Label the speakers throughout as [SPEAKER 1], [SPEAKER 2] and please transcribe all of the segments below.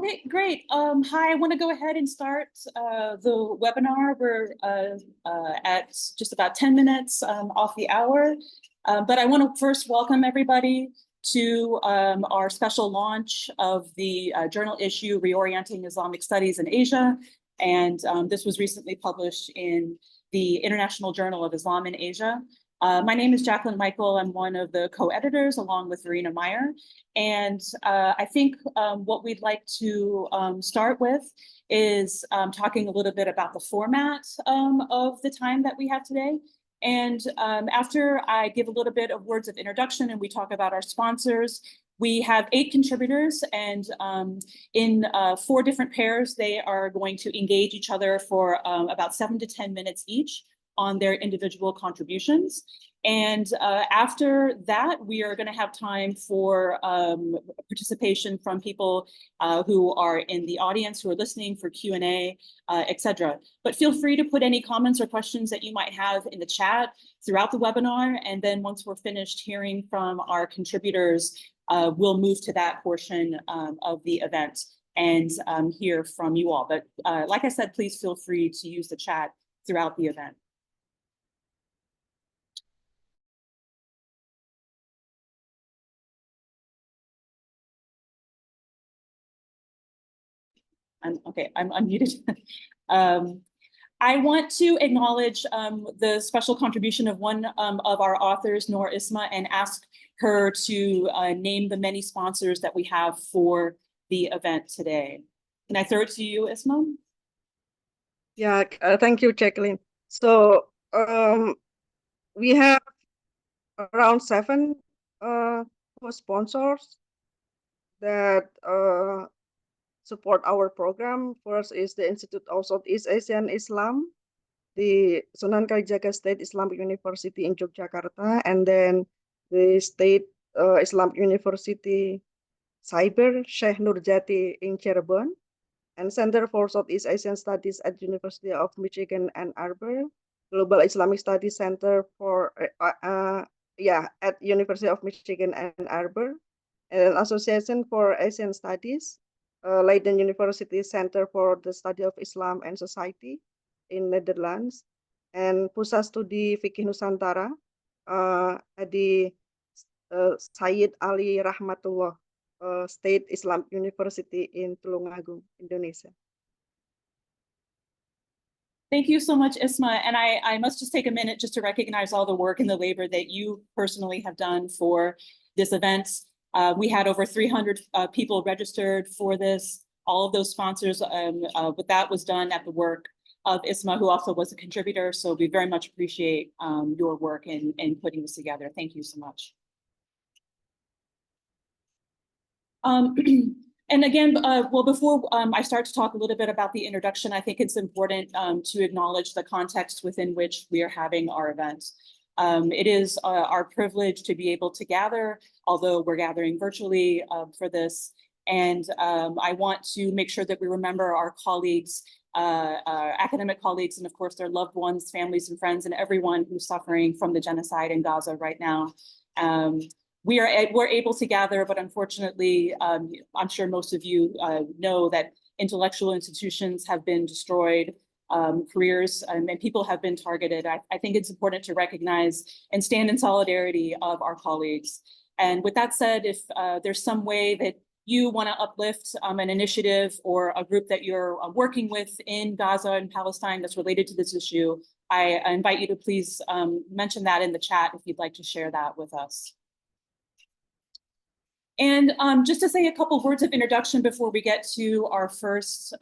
[SPEAKER 1] Okay, great. Hi, I want to go ahead and start the webinar. We're at just about 10 minutes off the hour, but I want to first welcome everybody to our special launch of the journal issue, Reorienting Islamic Studies in Asia. And this was recently published in the International Journal of Islam in Asia. My name is Jacqueline Michael. I'm one of the co-editors along with Verena Meyer. And I think what we'd like to start with is talking a little bit about the format of the time that we have today. And after I give a little bit of words of introduction and we talk about our sponsors, we have 8 contributors, and in 4 different pairs, they are going to engage each other for about 7 to 10 minutes each on their individual contributions. And after that, we are going to have time for participation from people who are in the audience, who are listening, for Q&A, etc. But feel free to put any comments or questions that you might have in the chat throughout the webinar. And then once we're finished hearing from our contributors, we'll move to that portion of the event and hear from you all. But like I said, please feel free to use the chat throughout the event. I'm unmuted. I want to acknowledge the special contribution of one of our authors, Noor Isma, and ask her to name the many sponsors that we have for the event today. Can I throw it to you, Isma?
[SPEAKER 2] Yeah, thank you, Jacqueline. So we have around 7 co-sponsors that support our program. First is the Institute of Southeast Asian Islam, the Sunan Kalijaga State Islamic University in Yogyakarta, and then the State Islamic University Cyber Sheikh Nurjati in Cirebon, and Center for Southeast Asian Studies at University of Michigan Ann Arbor, Global Islamic Studies Center for at University of Michigan Ann Arbor, and Association for Asian Studies, Leiden University Center for the Study of Islam and Society in Netherlands, and Pusat Studi Fikih Nusantara at the Sayyid Ali Rahmatullah State Islamic University in Tulungagung, Indonesia.
[SPEAKER 1] Thank you so much, Isma. And I must just take a minute just to recognize all the work and the labor that you personally have done for this event. We had over 300 people registered for this. All of those sponsors, but that was done at the work of Isma, who also was a contributor. So we very much appreciate your work in putting this together. Thank you so much. And again, well, before I start to talk a little bit about the introduction, I think it's important to acknowledge the context within which we are having our event. It is our privilege to be able to gather, although we're gathering virtually for this. And I want to make sure that we remember our colleagues, our academic colleagues, and of course their loved ones, families and friends, and everyone who's suffering from the genocide in Gaza right now. We're able to gather, but unfortunately, I'm sure most of you know that intellectual institutions have been destroyed, careers and people have been targeted. I think it's important to recognize and stand in solidarity of our colleagues. And with that said, if there's some way that you want to uplift an initiative or a group that you're working with in Gaza and Palestine that's related to this issue, I invite you to please mention that in the chat if you'd like to share that with us. And just to say a couple words of introduction before we get to our first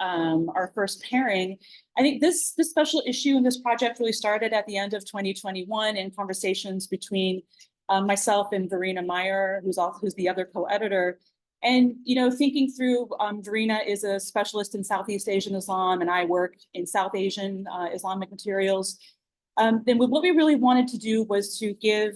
[SPEAKER 1] pairing, I think this special issue and this project really started at the end of 2021 in conversations between myself and Verena Meyer, who's the other co-editor. And thinking through, Verena is a specialist in Southeast Asian Islam, and I work in South Asian Islamic materials. Then what we really wanted to do was to give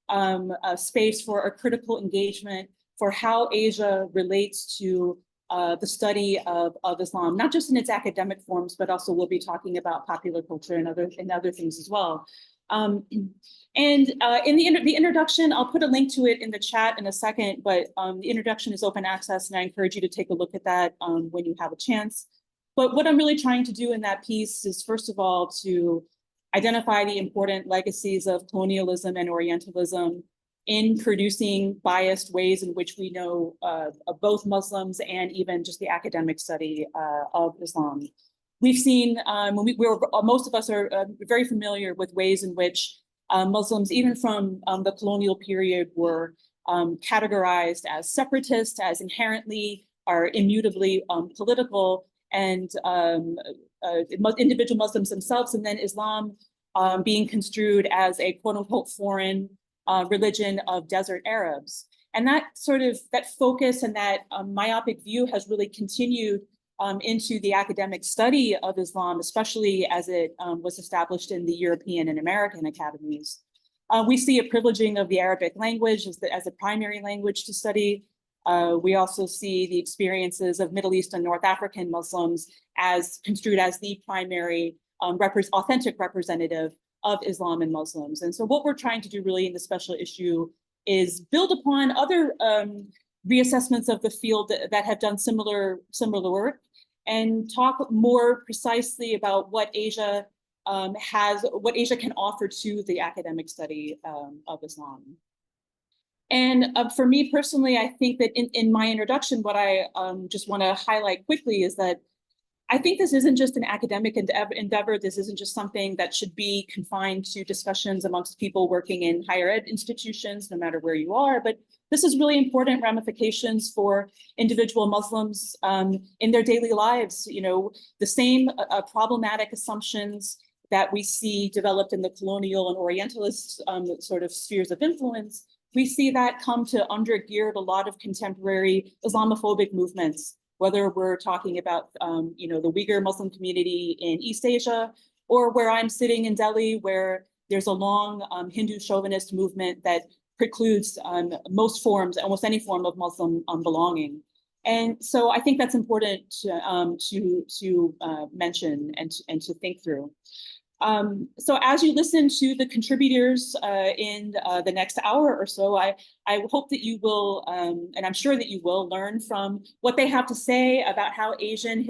[SPEAKER 1] a space for a critical engagement for how Asia relates to the study of Islam, not just in its academic forms, but also we'll be talking about popular culture and other things as well. And in the introduction, I'll put a link to it in the chat in a second, but the introduction is open access, and I encourage you to take a look at that when you have a chance. But what I'm really trying to do in that piece is, first of all, to identify the important legacies of colonialism and Orientalism in producing biased ways in which we know of both Muslims and even just the academic study of Islam. We've seen, most of us are very familiar with ways in which Muslims, even from the colonial period, were categorized as separatist, as inherently or immutably political, and individual Muslims themselves, and then Islam being construed as a quote unquote foreign religion of desert Arabs. And that focus and that myopic view has really continued into the academic study of Islam, especially as it was established in the European and American academies. We see a privileging of the Arabic language as a primary language to study. We also see the experiences of Middle East and North African Muslims as construed as the primary authentic representative of Islam and Muslims. And so what we're trying to do really in the special issue is build upon other reassessments of the field that have done similar work, and talk more precisely about what Asia can offer to the academic study of Islam. And for me personally, I think that in my introduction, what I just want to highlight quickly is that I think this isn't just an academic endeavor. This isn't just something that should be confined to discussions amongst people working in higher ed institutions, no matter where you are, but this is really important ramifications for individual Muslims in their daily lives. You know, the same problematic assumptions that we see developed in the colonial and Orientalist sort of spheres of influence, we see that come to undergird a lot of contemporary Islamophobic movements, whether we're talking about the Uyghur Muslim community in East Asia, or where I'm sitting in Delhi, where there's a long Hindu chauvinist movement that precludes almost any form of Muslim belonging. And so I think that's important to mention and to think through. So as you listen to the contributors in the next hour or so, I hope that you will, and I'm sure that you will, learn from what they have to say about how Asian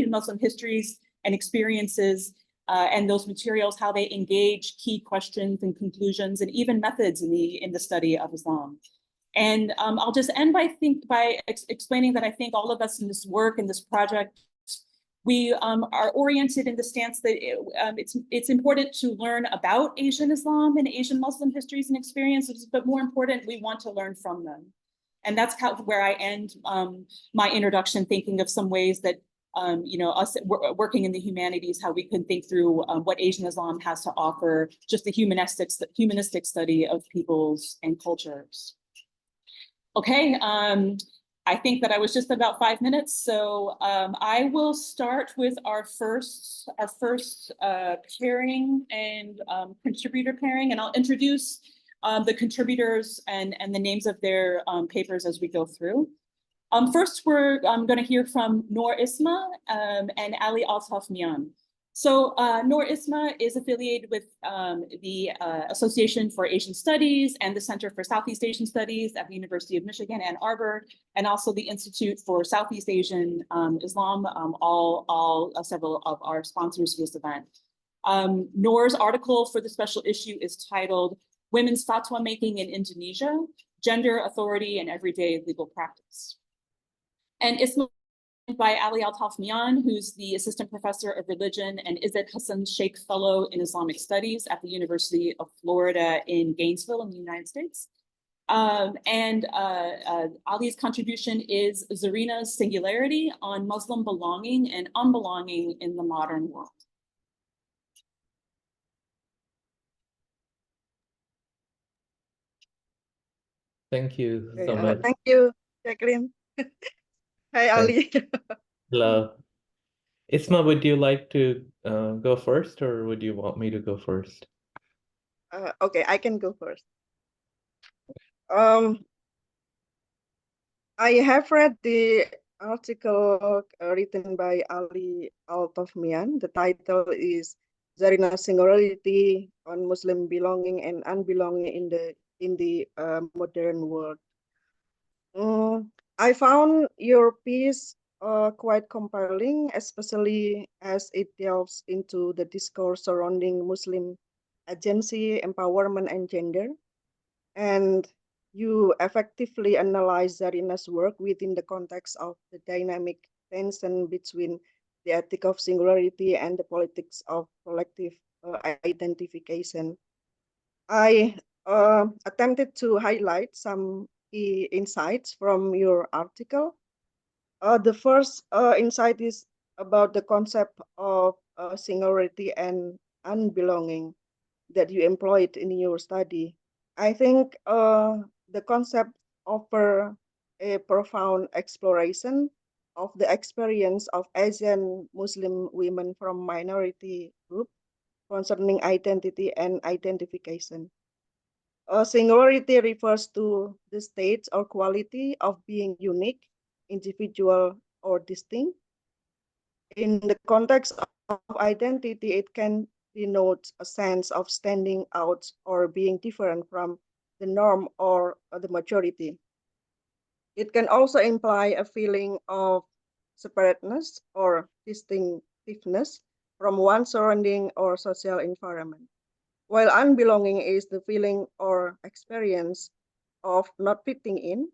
[SPEAKER 1] Muslim histories and experiences and those materials, how they engage key questions and conclusions and even methods in the study of Islam. And I'll just end by explaining that I think all of us in this work, in this project, we are oriented in the stance that it's important to learn about Asian Islam and Asian Muslim histories and experiences, but more important, we want to learn from them. And that's where I end my introduction, thinking of some ways that us working in the humanities, how we can think through what Asian Islam has to offer, just the humanistic study of peoples and cultures. Okay, I think that I was just about 5 minutes, so I will start with our first pairing and contributor pairing, and I'll introduce the contributors and the names of their papers as we go through. First, we're going to hear from Noor Isma and Ali Altaf Mian. So Noor Isma is affiliated with the Association for Asian Studies and the Center for Southeast Asian Studies at the University of Michigan, Ann Arbor, and also the Institute for Southeast Asian Islam, several of our sponsors for this event. Noor's article for the special issue is titled Women's Fatwa Making in Indonesia, Gender, Authority, and Everyday Legal Practice. And Isma by Ali Altaf Mian, who's the Assistant Professor of Religion and Izzet Hassan Sheikh Fellow in Islamic Studies at the University of Florida in Gainesville in the United States. Ali's contribution is Zarina's Singularity on Muslim Belonging and Unbelonging in the Modern World.
[SPEAKER 3] Thank you so much.
[SPEAKER 2] Thank you, Jacqueline. Hi, Ali.
[SPEAKER 3] Hello. Isma, would you like to go first, or would you want me to go first?
[SPEAKER 2] Okay, I can go first. I have read the article written by Ali Altaf Mian. The title is Zarina's singularity, on Muslim belonging and unbelonging in the modern world. I found your piece quite compelling, especially as it delves into the discourse surrounding Muslim agency, empowerment, and gender. And you effectively analyze Zarina's work within the context of the dynamic tension between the ethic of singularity and the politics of collective identification. I attempted to highlight some key insights from your article. The first insight is about the concept of singularity and unbelonging that you employed in your study. I think the concept offer a profound exploration of the experience of Asian Muslim women from minority group concerning identity and identification. Singularity refers to the state or quality of being unique, individual, or distinct. In the context of identity, it can denote a sense of standing out or being different from the norm or the majority. It can also imply a feeling of separateness or distinctiveness from one's surrounding or social environment, while unbelonging is the feeling or experience of not fitting in,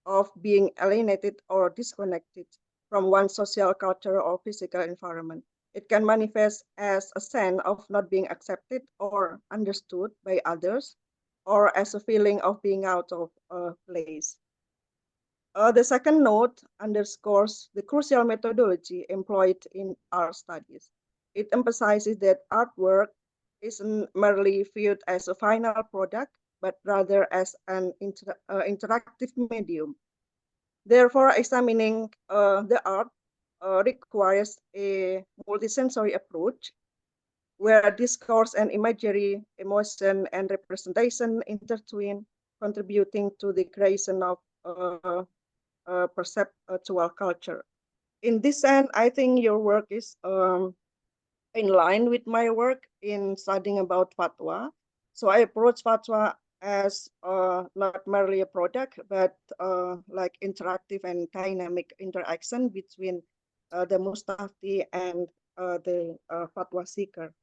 [SPEAKER 2] of being alienated or disconnected from one's social culture or physical environment. It can manifest as a sense of not being accepted or understood by others, or as a feeling of being out of place. The second note underscores the crucial methodology employed in art studies. It emphasizes that artwork isn't merely viewed as a final product, but rather as an interactive medium. Therefore, examining the art requires a multisensory approach where discourse and imagery, emotion, and representation intertwine, contributing to the creation of perceptual culture. In this sense, I think your work is in line with my work in studying about fatwa. So I approach fatwa as not merely a product, but like interactive and dynamic interaction between the mustafti and the fatwa seeker.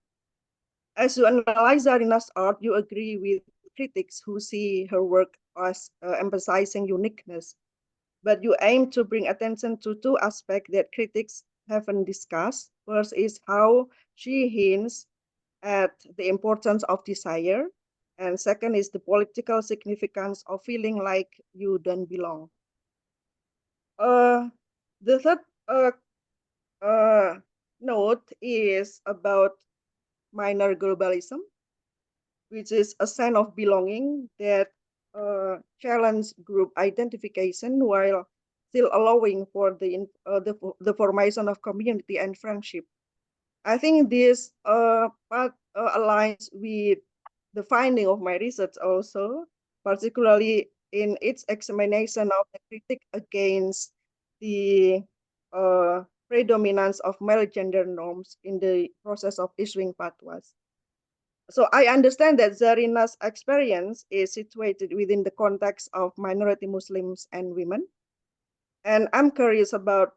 [SPEAKER 2] As you analyze Zarina's art, you agree with critics who see her work as emphasizing uniqueness, but you aim to bring attention to two aspects that critics haven't discussed. First is how she hints at the importance of desire, and second is the political significance of feeling like you don't belong. The third note is about minor globalism, which is a sign of belonging that challenge group identification while still allowing for the formation of community and friendship. I think this part aligns with the finding of my research also, particularly in its examination of the critique against the predominance of male gender norms in the process of issuing fatwas. So I understand that Zarina's experience is situated within the context of minority Muslims and women. And I'm curious about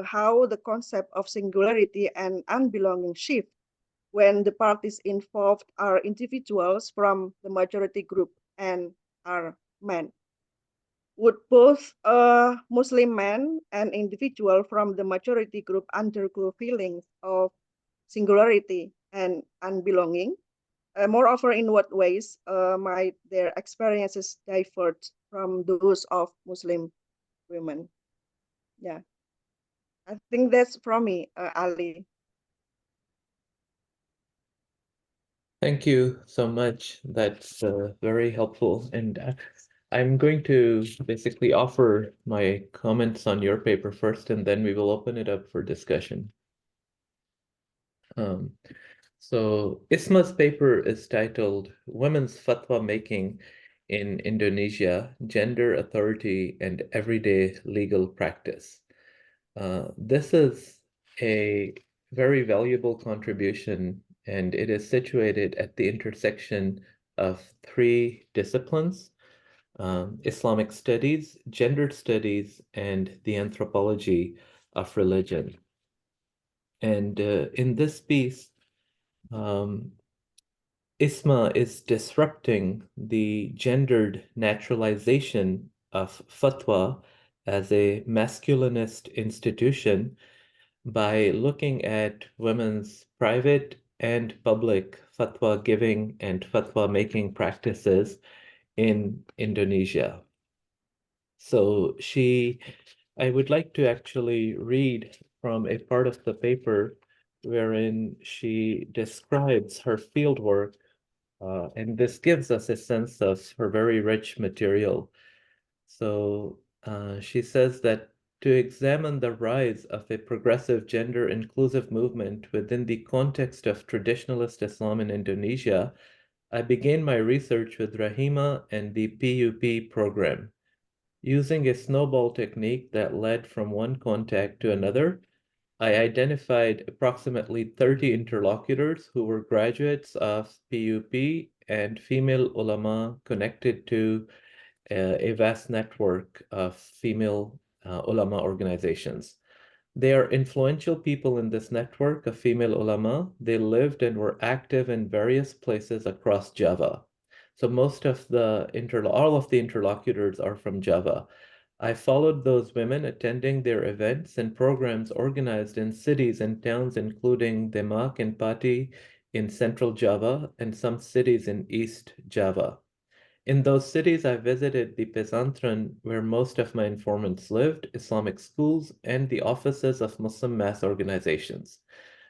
[SPEAKER 2] how the concept of singularity and unbelonging shift when the parties involved are individuals from the majority group and are men. Would both Muslim men and individual from the majority group undergo feelings of singularity and unbelonging? Moreover, in what ways might their experiences diverge from those of Muslim women? Yeah, I think that's from me, Ali.
[SPEAKER 3] Thank you so much. That's very helpful. And I'm going to basically offer my comments on your paper first, and then we will open it up for discussion. So Isma's paper is titled Women's Fatwa Making in Indonesia, Gender Authority and Everyday Legal Practice. This is a very valuable contribution and it is situated at the intersection of three disciplines: Islamic studies, gender studies, and the anthropology of religion. And in this piece, Isma is disrupting the gendered naturalization of fatwa as a masculinist institution by looking at women's private and public fatwa giving and fatwa making practices in Indonesia. So I would like to actually read from a part of the paper wherein she describes her fieldwork, and this gives us a sense of her very rich material. So she says that to examine the rise of a progressive gender inclusive movement within the context of traditionalist Islam in Indonesia, I began my research with Rahima and the PUP program. Using a snowball technique that led from one contact to another, I identified approximately 30 interlocutors who were graduates of PUP and female ulama connected to a vast network of female ulama organizations. They are influential people in this network of female ulama. They lived and were active in various places across Java. So all of the interlocutors are from Java. I followed those women attending their events and programs organized in cities and towns, including Demak and Pati in central Java and some cities in East Java. In those cities, I visited the pesantren where most of my informants lived, Islamic schools, and the offices of Muslim mass organizations.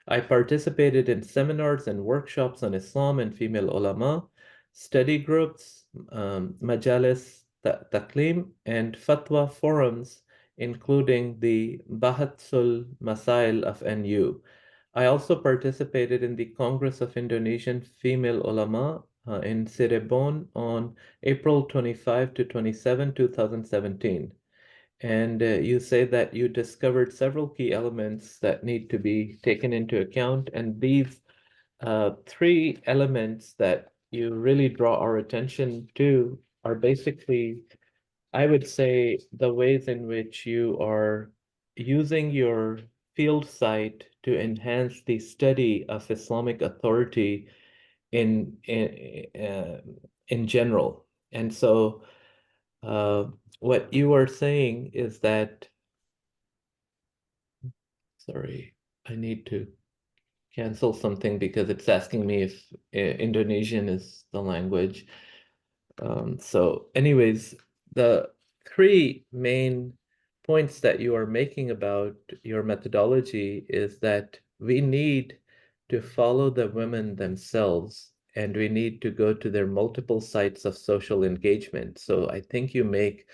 [SPEAKER 3] I participated in seminars and workshops on Islam and female ulama, study groups, majalis taklim, and fatwa forums, including the Bahatsul Masail of NU. I also participated in the Congress of Indonesian Female Ulama in Cirebon on April 25 to 27, 2017. And you say that you discovered several key elements that need to be taken into account. And these three elements that you really draw our attention to are basically, I would say, the ways in which you are using your field site to enhance the study of Islamic authority in in general. And so uh, what you are saying is that, sorry, I need to cancel something because it's asking me if Indonesian is the language. So anyways, the three main points that you are making about your methodology is that we need to follow the women themselves and we need to go to their multiple sites of social engagement. So I think you make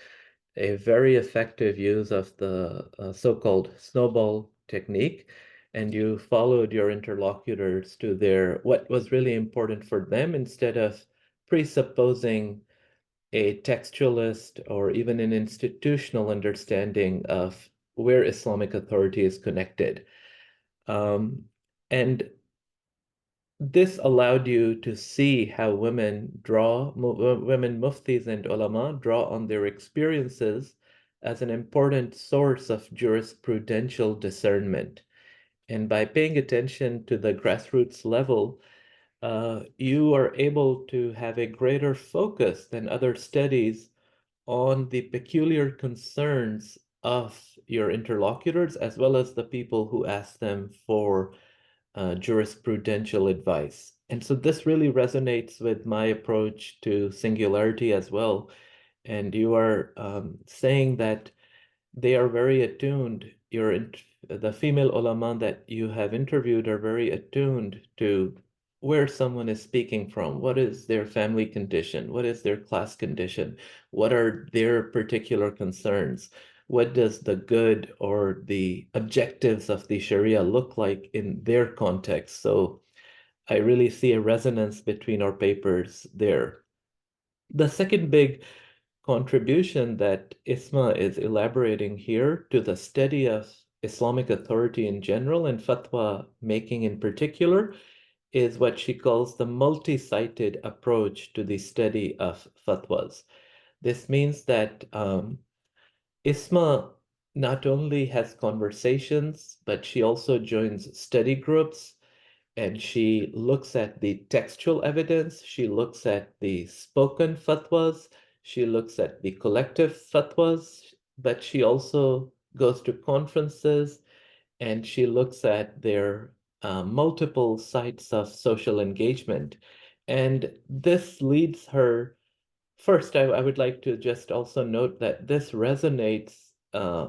[SPEAKER 3] a very effective use of the so-called snowball technique, and you followed your interlocutors to what was really important for them instead of presupposing a textualist or even an institutional understanding of where Islamic authority is connected. And this allowed you to see how women muftis and ulama draw on their experiences as an important source of jurisprudential discernment. And by paying attention to the grassroots level, you are able to have a greater focus than other studies on the peculiar concerns of your interlocutors, as well as the people who ask them for jurisprudential advice. And so this really resonates with my approach to singularity as well. And you are saying that they are very attuned. The female ulama that you have interviewed are very attuned to where someone is speaking from. What is their family condition? What is their class condition? What are their particular concerns? What does the good or the objectives of the Sharia look like in their context? So I really see a resonance between our papers there. The second big contribution that Isma is elaborating here to the study of Islamic authority in general and fatwa making in particular is what she calls the multi-sited approach to the study of fatwas. This means that Isma not only has conversations, but she also joins study groups, and she looks at the textual evidence, she looks at the spoken fatwas, she looks at the collective fatwas, but she also goes to conferences and she looks at their multiple sites of social engagement. And this leads her, first, I would like to just also note that this resonates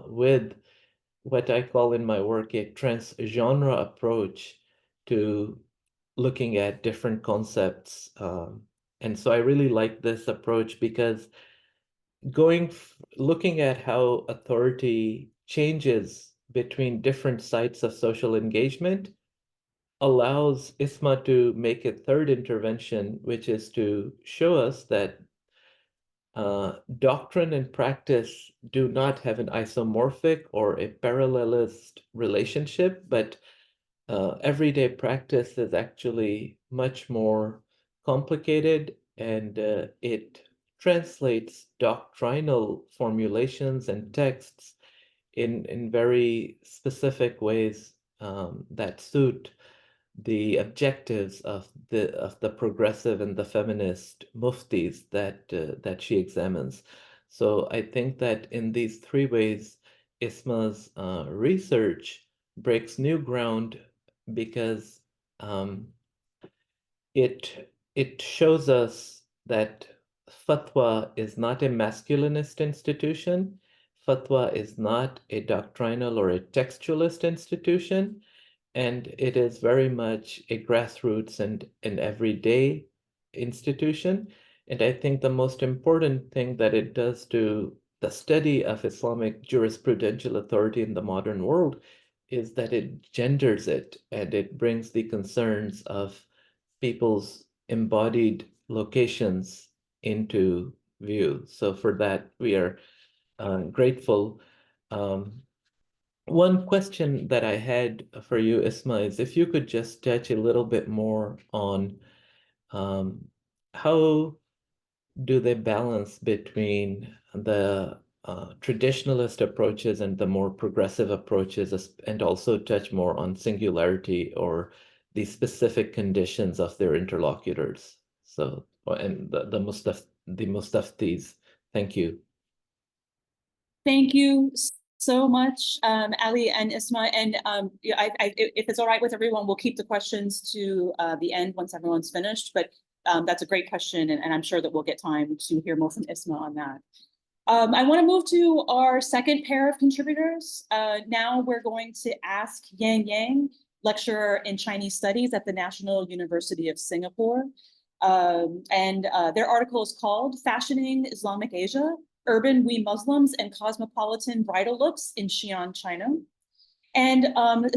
[SPEAKER 3] with what I call in my work a transgenre approach to looking at different concepts. And so I really like this approach because looking at how authority changes between different sites of social engagement allows ISMA to make a third intervention, which is to show us that doctrine and practice do not have an isomorphic or a parallelist relationship, but everyday practice is actually much more complicated, and it translates doctrinal formulations and texts in very specific ways that suit the objectives of the progressive and the feminist muftis that she examines. So I think that in these three ways, Isma's research breaks new ground because it shows us that fatwa is not a masculinist institution. Fatwa is not a doctrinal or a textualist institution, and it is very much a grassroots and an everyday institution. And I think the most important thing that it does to the study of Islamic jurisprudential authority in the modern world is that it genders it and it brings the concerns of people's embodied locations into view. So for that, we are grateful. One question that I had for you, Isma, is if you could just touch a little bit more on how do they balance between the traditionalist approaches and the more progressive approaches, and also touch more on singularity or the specific conditions of their interlocutors. So, and the Mustaftis. Thank you.
[SPEAKER 1] Thank you so much, Ali and Isma. And yeah, if it's all right with everyone, we'll keep the questions to the end once everyone's finished. But that's a great question, and I'm sure that we'll get time to hear more from Isma on that. I want to move to our second pair of contributors. Now we're going to ask Yang Yang, lecturer in Chinese Studies at the National University of Singapore. And their article is called Fashioning Islamic Asia, Urban We Muslims and Cosmopolitan Bridal Looks in Xi'an, China. And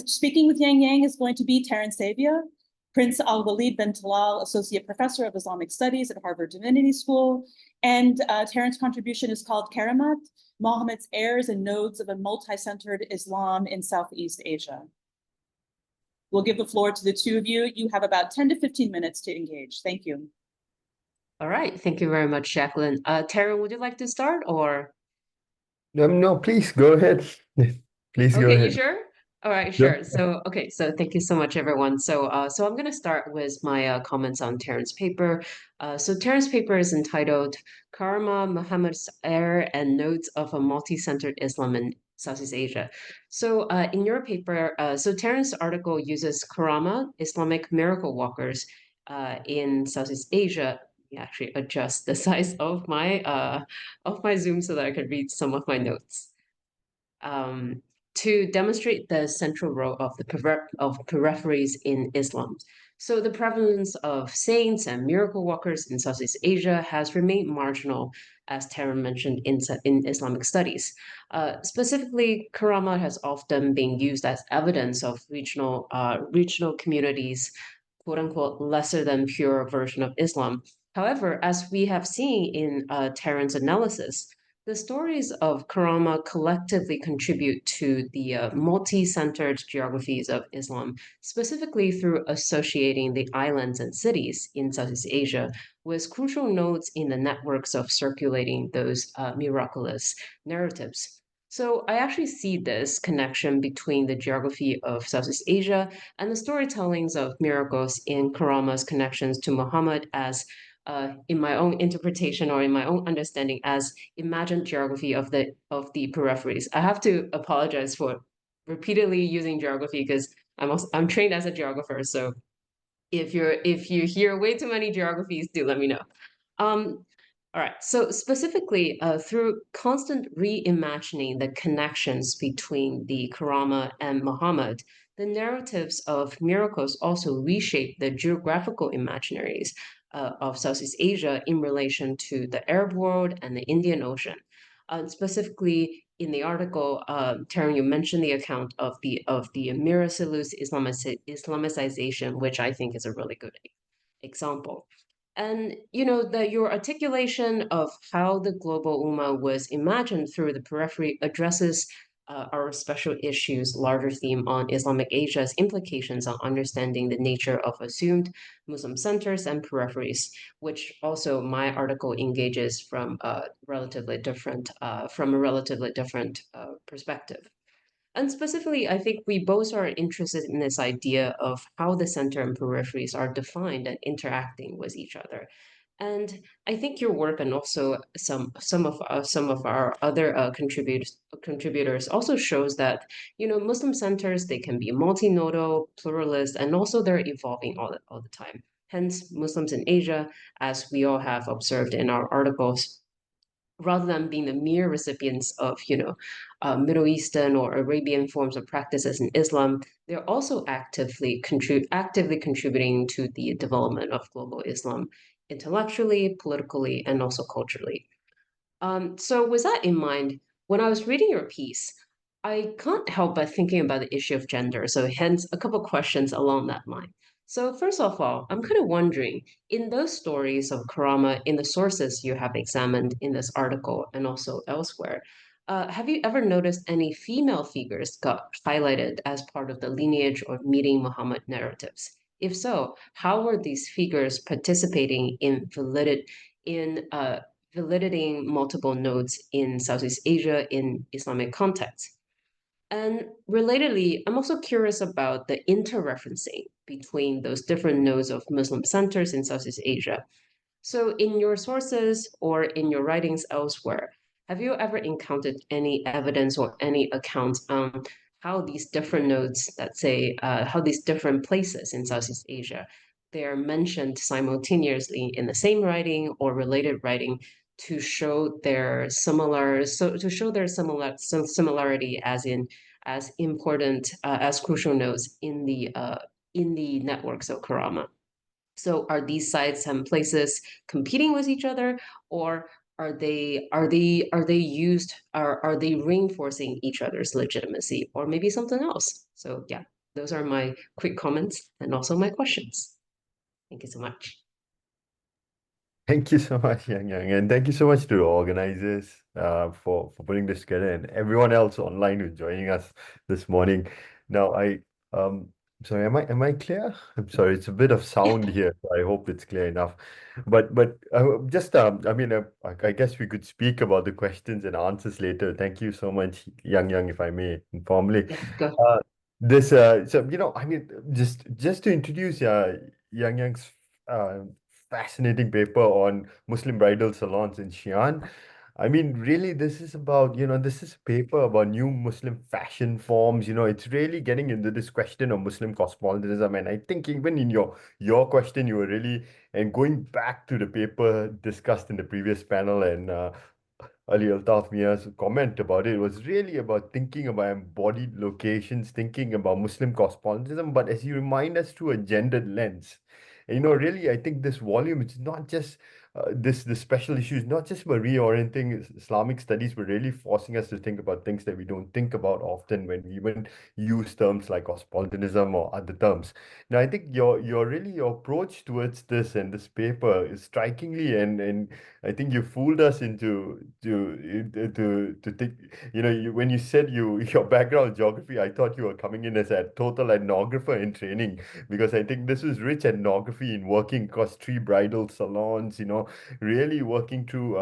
[SPEAKER 1] speaking with Yang Yang is going to be Terence Savia, Prince Al-Walid bin Talal Associate Professor of Islamic Studies at Harvard Divinity School. And Terence's contribution is called Karamat, Muhammad's Heirs and Nodes of a Multi-Centered Islam in Southeast Asia. We'll give the floor to the two of you. You have about 10 to 15 minutes to engage. Thank you.
[SPEAKER 4] All right. Thank you very much, Jacqueline. Tara, would you like to start or?
[SPEAKER 5] No, please go ahead. Please go
[SPEAKER 4] Okay,
[SPEAKER 5] ahead.
[SPEAKER 4] you sure? All right,
[SPEAKER 5] Yep.
[SPEAKER 4] sure. So, okay, so thank you so much, everyone. So I'm going to start with my comments on Terence's paper. So Terence's paper is entitled Karma, Muhammad's Heir and Nodes of a Multi-Centered Islam in Southeast Asia. So in your paper, so Terence's article uses Karama, Islamic miracle walkers in Southeast Asia. Actually adjust the size of my Zoom so that I could read some of my notes. To demonstrate the central role of the peripheries in Islam. So the prevalence of saints and miracle workers in Southeast Asia has remained marginal, as Tara mentioned, in Islamic studies. Specifically, Karama has often been used as evidence of regional communities, quote unquote, lesser than pure version of Islam. However, as we have seen in Terence's analysis, the stories of Karama collectively contribute to the multi-centered geographies of Islam, specifically through associating the islands and cities in Southeast Asia with crucial nodes in the networks of circulating those miraculous narratives. So I actually see this connection between the geography of Southeast Asia and the storytellings of miracles in Karama's connections to Muhammad as in my own interpretation or in my own understanding as imagined geography of the peripheries. I have to apologize for repeatedly using geography because I'm trained as a geographer. So if you hear way too many geographies, do let me know. All right, so specifically through constant reimagining the connections between the Karama and Muhammad, the narratives of miracles also reshape the geographical imaginaries of Southeast Asia in relation to the Arab world and the Indian Ocean. Specifically, in the article, Taryn, you mentioned the account of the Miraculous Islamicization, which I think is a really good example. And your articulation of how the global Ummah was imagined through the periphery addresses our special issues larger theme on Islamic Asia's implications on understanding the nature of assumed Muslim centers and peripheries, which also my article engages from a relatively different perspective. And specifically, I think we both are interested in this idea of how the center and peripheries are defined and interacting with each other. And I think your work and also some of our other contributors also shows that Muslim centers, they can be multinodal, pluralist, and also they're evolving all the time. Hence, Muslims in Asia, as we all have observed in our articles, rather than being the mere recipients of Middle Eastern or Arabian forms of practices in Islam, they're also actively contributing to the development of global Islam intellectually, politically, and also culturally. So with that in mind, when I was reading your piece, I can't help but thinking about the issue of gender. So hence a couple questions along that line. So first of all, I'm kind of wondering, in those stories of Karama, in the sources you have examined in this article and also elsewhere, have you ever noticed any female figures got highlighted as part of the lineage or meeting Muhammad narratives? If so, how were these figures participating in validating multiple nodes in Southeast Asia in Islamic context? And relatedly, I'm also curious about the interreferencing between those different nodes of Muslim centers in Southeast Asia. So, in your sources or in your writings elsewhere, have you ever encountered any evidence or any accounts on how these different nodes, let's say, how these different places in Southeast Asia, they are mentioned simultaneously in the same writing or related writing to show their similarity as important as crucial nodes in the networks of Karama? So are these sites and places competing with each other, or are they reinforcing each other's legitimacy, or maybe something else? So yeah, those are my quick comments and also my questions. Thank you so much.
[SPEAKER 5] Thank you so much, Yang Yang, and thank you so much to the organizers for putting this together and everyone else online who's joining us this morning. Now, sorry, am I clear? I'm sorry, it's a bit of sound here, so I hope it's clear enough. But just I mean, I guess we could speak about the questions and answers later. Thank you so much, Yang Yang, if I may informally.
[SPEAKER 4] Yeah, go.
[SPEAKER 5] This so I mean, just to introduce Yang Yang's fascinating paper on Muslim bridal salons in Xi'an. I mean, really, this is about, this is a paper about new Muslim fashion forms. It's really getting into this question of Muslim cosmopolitanism. And I think even in your question, you were really, and going back to the paper discussed in the previous panel and Ali Altaf Mia's comment about it was really about thinking about embodied locations, thinking about Muslim cosmopolitanism, but as you remind us through a gendered lens. And, really, I think this volume is not just this special issue is not just about reorienting Islamic studies, but really forcing us to think about things that we don't think about often when we even use terms like cosmopolitanism or other terms. Now, I think your approach towards this and this paper is strikingly, and I think you fooled us into to think. When you said your background geography, I thought you were coming in as a total ethnographer in training, because I think this was rich ethnography in working across 3 bridal salons. Really working through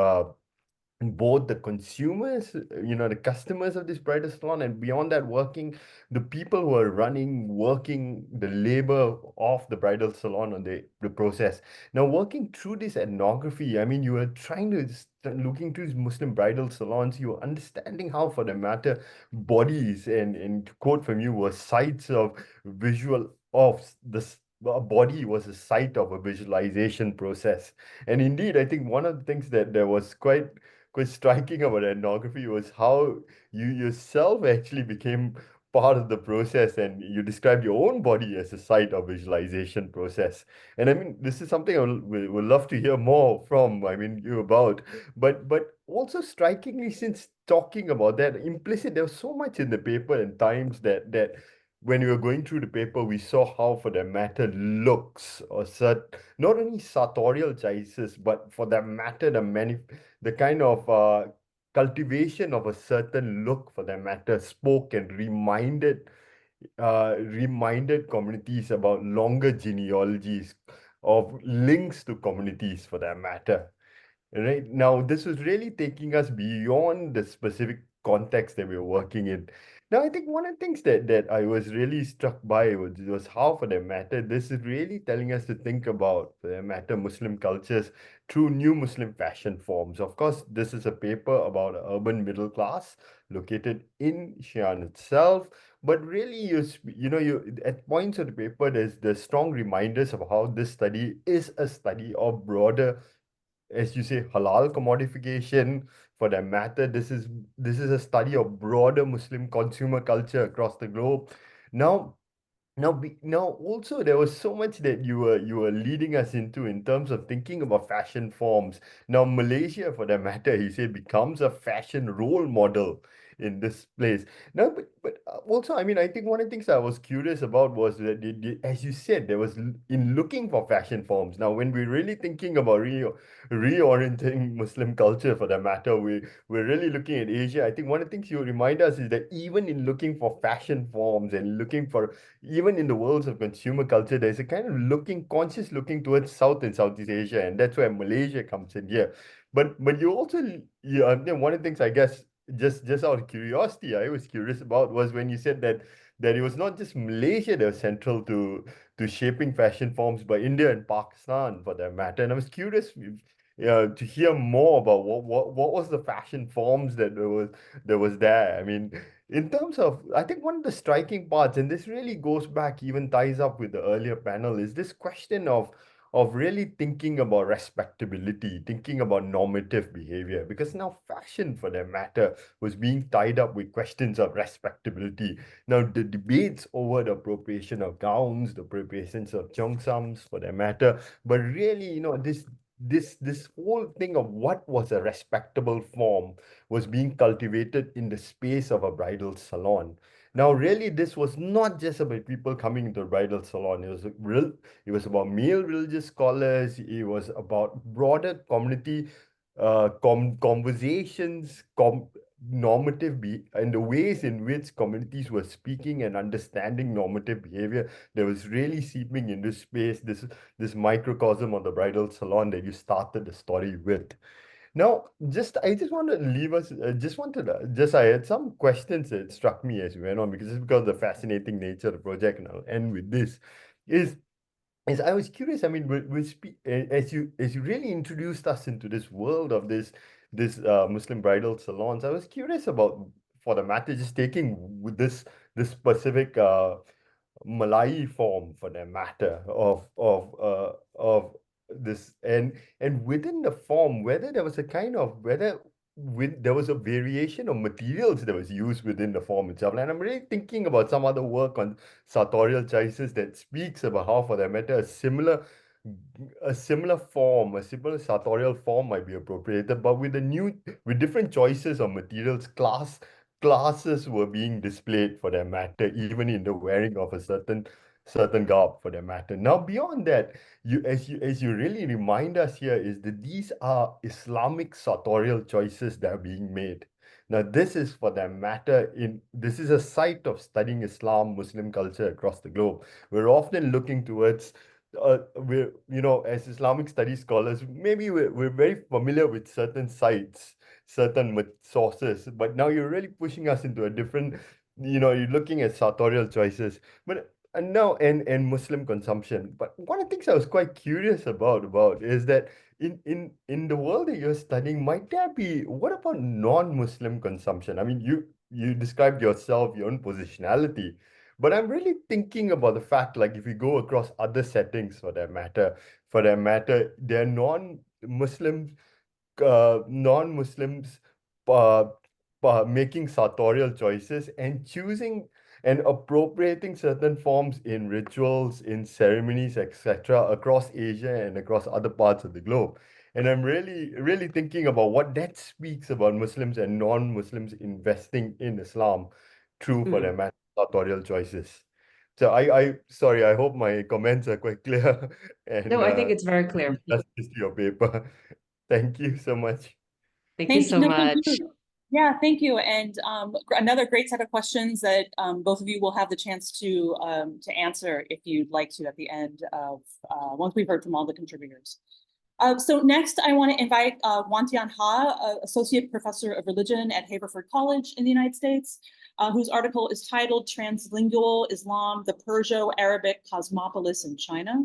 [SPEAKER 5] both the consumers, the customers of this bridal salon, and beyond that, working the people who are working the labor of the bridal salon on the process. Now, working through this ethnography, I mean, you are trying to looking through these Muslim bridal salons, you are understanding how, for the matter, bodies, and to quote from you, were sites of visual of this. A body was a site of a visualization process. And indeed, I think one of the things that was quite striking about ethnography was how you yourself actually became part of the process, and you described your own body as a site of visualization process. And I mean, this is something I would love to hear more from, I mean, you about. But also strikingly, since talking about that, implicit, there was so much in the paper and times that when we were going through the paper, we saw how, for that matter, looks or not only sartorial choices, but for that matter, the kind of cultivation of a certain look, for that matter, spoke and reminded communities about longer genealogies of links to communities, for that matter. Right now, this was really taking us beyond the specific context that we were working in. Now, I think one of the things that I was really struck by was how, for that matter, this is really telling us to think about, for that matter, Muslim cultures through new Muslim fashion forms. Of course, this is a paper about an urban middle class located in Xi'an itself. But really, you at points of the paper, there's strong reminders of how this study is a study of broader, as you say, halal commodification. For that matter, this is a study of broader Muslim consumer culture across the globe. Now, now also there was so much that you were leading us into in terms of thinking about fashion forms. Now, Malaysia, for that matter, he said, becomes a fashion role model in this place. Now, but also, I mean, I think one of the things I was curious about was that, as you said, there was in looking for fashion forms. Now, when we're really thinking about reorienting Muslim culture, for that matter, we're really looking at Asia. I think one of the things you remind us is that even in looking for fashion forms and looking for, even in the worlds of consumer culture, there's a kind of conscious looking towards South and Southeast Asia, and that's where Malaysia comes in here. But you also, one of the things, I guess, just out of curiosity, I was curious about was when you said that it was not just Malaysia that was central to shaping fashion forms, but India and Pakistan, for that matter. And I was curious to hear more about what was the fashion forms that was there. I mean, in terms of, I think one of the striking parts, and this really goes back, even ties up with the earlier panel, is this question of really thinking about respectability, thinking about normative behavior, because now fashion, for that matter, was being tied up with questions of respectability. Now, the debates over the appropriation of gowns, the appropriations of cheongsams, for that matter, but really, this whole thing of what was a respectable form was being cultivated in the space of a bridal salon. Now, really, this was not just about people coming into a bridal salon. It was about male religious scholars. It was about broader community conversations, and the ways in which communities were speaking and understanding normative behavior that was really seeping into space. This microcosm of the bridal salon that you started the story with. Now, I just want to leave us. I had some questions that struck me as we went on, because of the fascinating nature of the project. And I'll end with this. Is I was curious. I mean, as you really introduced us into this world of this Muslim bridal salons, I was curious about, for the matter, just taking with this specific Malay form, for that matter, of this, and within the form, whether there was a kind of whether there was a variation of materials that was used within the form itself. And I'm really thinking about some other work on sartorial choices that speaks about how, for that matter, a similar a similar form, a similar sartorial form might be appropriated, but with different choices of materials, classes were being displayed for their matter, even in the wearing of a certain garb for their matter. Now, beyond that, as you really remind us here, is that these are Islamic sartorial choices that are being made. Now, this is for that matter, this is a site of studying Islam, Muslim culture across the globe. We're often looking towards as Islamic studies scholars, maybe we're very familiar with certain sites, certain sources, but now you're really pushing us into a different, you're looking at sartorial choices, but and Muslim consumption. But one of the things I was quite curious about is that in the world that you're studying, what about non-Muslim consumption? I mean, you described yourself, your own positionality. But I'm really thinking about the fact, like if you go across other settings for that matter, they're non-Muslims uh, making sartorial choices and choosing and appropriating certain forms in rituals, in ceremonies, etc., across Asia and across other parts of the globe. And I'm really, really thinking about what that speaks about Muslims and non-Muslims investing in Islam through for their sartorial choices. So sorry, I hope my comments are quite clear and
[SPEAKER 4] No, I think it's very clear.
[SPEAKER 5] justice to your paper. Thank you so much.
[SPEAKER 4] Thank you so
[SPEAKER 1] No,
[SPEAKER 4] much.
[SPEAKER 1] thank you. Yeah, thank you. And another great set of questions that both of you will have the chance to answer if you'd like to at the end of once we've heard from all the contributors. So next, I want to invite Wan Tian Ha, Associate Professor of Religion at Haverford College in the United States, whose article is titled Translingual Islam, the Perso-Arabic Cosmopolis in China.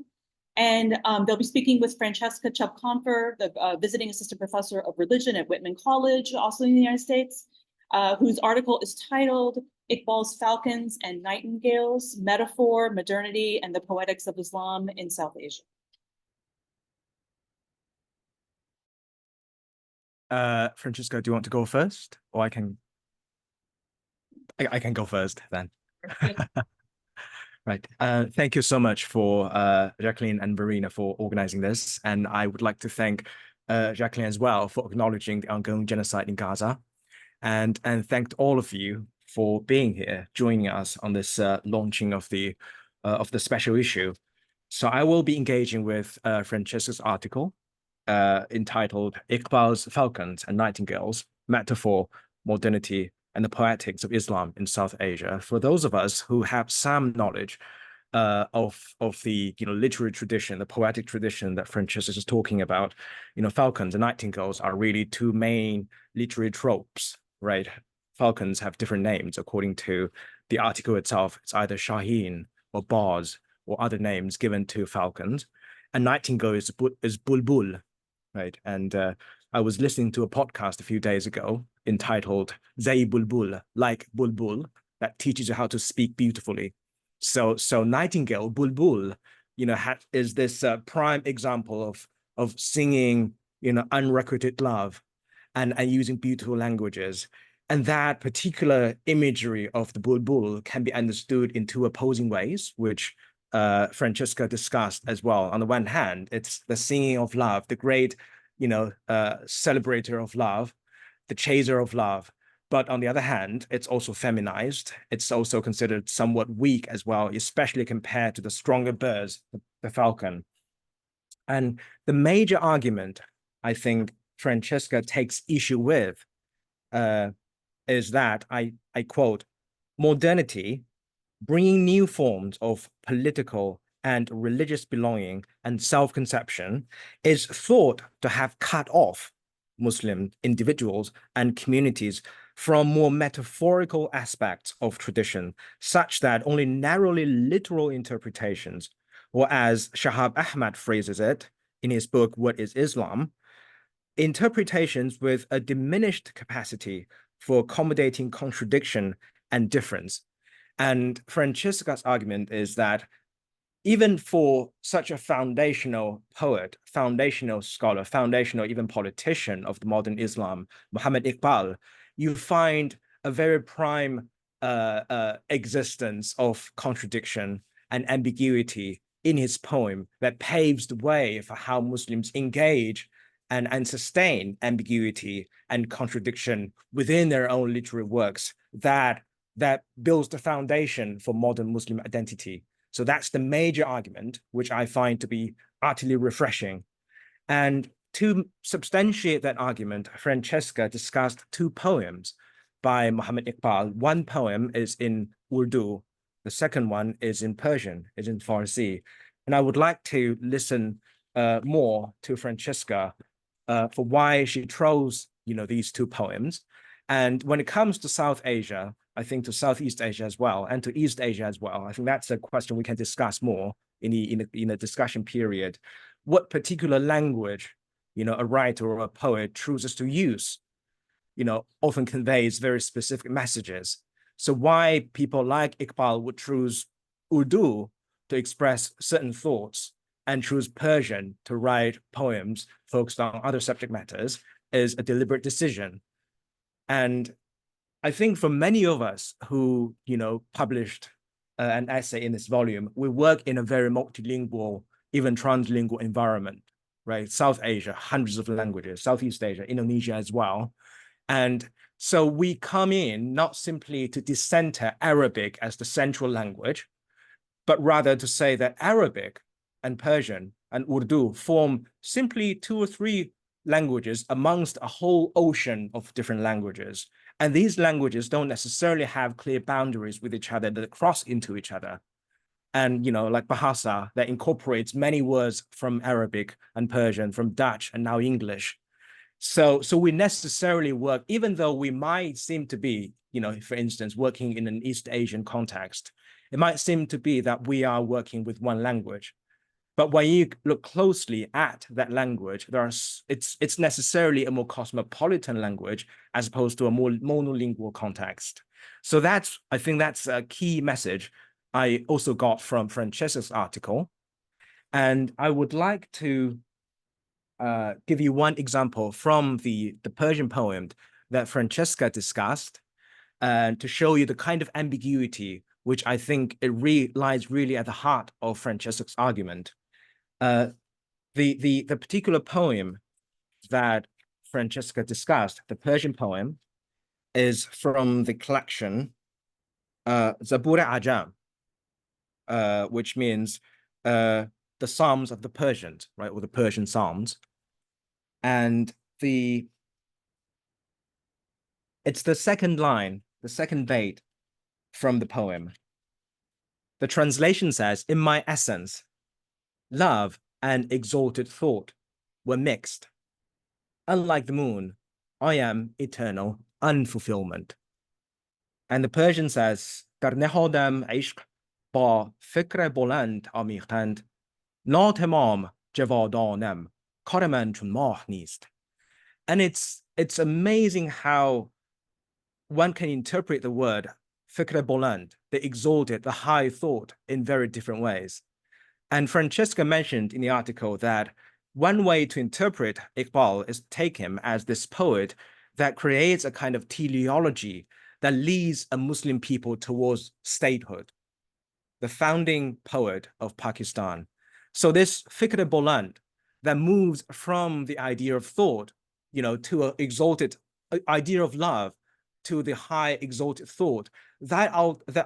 [SPEAKER 1] And they'll be speaking with Francesca Chubb-Confer, the visiting assistant professor of religion at Whitman College, also in the United States, whose article is titled Iqbal's Falcons and Nightingales, Metaphor, Modernity, and the Poetics of Islam in South Asia.
[SPEAKER 6] Francesca, do you want to go first, or I can go first then? Right. Thank you so much for Jacqueline and Verena for organizing this, and I would like to thank Jacqueline as well for acknowledging the ongoing genocide in Gaza, and thank all of you for being here, joining us on this launching of the special issue. So I will be engaging with Francesca's article, entitled Iqbal's Falcons and Nightingales, Metaphor, Modernity, and the Poetics of Islam in South Asia. For those of us who have some knowledge of the literary tradition, the poetic tradition that Francesca is talking about, falcons and nightingales are really two main literary tropes, right? Falcons have different names according to the article itself. It's either Shaheen or Baz or other names given to falcons. And nightingale is bulbul, right? And I was listening to a podcast a few days ago entitled Zay Bulbul, like Bulbul, that teaches you how to speak beautifully. So nightingale, Bulbul, is this prime example of singing, unrequited love and using beautiful languages. And that particular imagery of the Bulbul can be understood in two opposing ways, which Francesca discussed as well. On the one hand, it's the singing of love, the great, celebrator of love, the chaser of love. But on the other hand, it's also feminized. It's also considered somewhat weak as well, especially compared to the stronger birds, the falcon. And the major argument I think Francesca takes issue with is that, I quote, modernity, bringing new forms of political and religious belonging and self-conception, is thought to have cut off Muslim individuals and communities from more metaphorical aspects of tradition, such that only narrowly literal interpretations, or as Shahab Ahmad phrases it in his book, What is Islam?, interpretations with a diminished capacity for accommodating contradiction and difference. And Francesca's argument is that even for such a foundational poet, foundational scholar, foundational even politician of the modern Islam, Muhammad Iqbal, you find a very prime existence of contradiction and ambiguity in his poem that paves the way for how Muslims engage and sustain ambiguity and contradiction within their own literary works that builds the foundation for modern Muslim identity. So that's the major argument, which I find to be utterly refreshing. And to substantiate that argument, Francesca discussed two poems by Muhammad Iqbal. One poem is in Urdu. The second one is in Persian, is in Farsi. And I would like to listen more to Francesca for why she chose, these two poems. And when it comes to South Asia, I think to Southeast Asia as well, and to East Asia as well, I think that's a question we can discuss more in the discussion period. What particular language, a writer or a poet chooses to use, often conveys very specific messages. So why people like Iqbal would choose Urdu to express certain thoughts and choose Persian to write poems focused on other subject matters is a deliberate decision. And I think for many of us who, published an essay in this volume, we work in a very multilingual, even translingual environment, right? South Asia, hundreds of languages, Southeast Asia, Indonesia as well. And so we come in not simply to decenter Arabic as the central language, but rather to say that Arabic and Persian and Urdu form simply 2 or 3 languages amongst a whole ocean of different languages. And these languages don't necessarily have clear boundaries with each other that cross into each other. And, like Bahasa, that incorporates many words from Arabic and Persian, from Dutch and now English. So we necessarily work, even though we might seem to be, for instance, working in an East Asian context, it might seem to be that we are working with one language. But when you look closely at that language, it's necessarily a more cosmopolitan language as opposed to a more monolingual context. So I think that's a key message I also got from Francesca's article. And I would like to give you one example from the Persian poem that Francesca discussed, and to show you the kind of ambiguity which I think it lies really at the heart of Francesca's argument. The particular poem that Francesca discussed, the Persian poem, is from the collection Zabur-e-Ajam, which means the Psalms of the Persians, right, or the Persian Psalms. And it's the second line, the second bait from the poem. The translation says, "In my essence, love and exalted thought were mixed. Unlike the moon, I am eternal unfulfillment." And the Persian says, "Dar nehodam ishq ba fikr boland amikhand, natamam javadanam karaman chun mah nist." And it's amazing how one can interpret the word fikr boland, the exalted, the high thought, in very different ways. And Francesca mentioned in the article that one way to interpret Iqbal is to take him as this poet that creates a kind of teleology that leads a Muslim people towards statehood, the founding poet of Pakistan. So this fikr boland that moves from the idea of thought, to an exalted idea of love, to the high exalted thought, that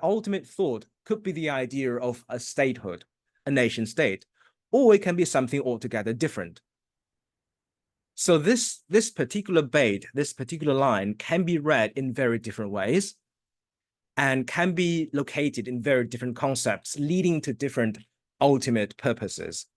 [SPEAKER 6] ultimate thought could be the idea of a statehood, a nation state, or it can be something altogether different. So this particular bait, this particular line can be read in very different ways and can be located in very different concepts, leading to different ultimate purposes.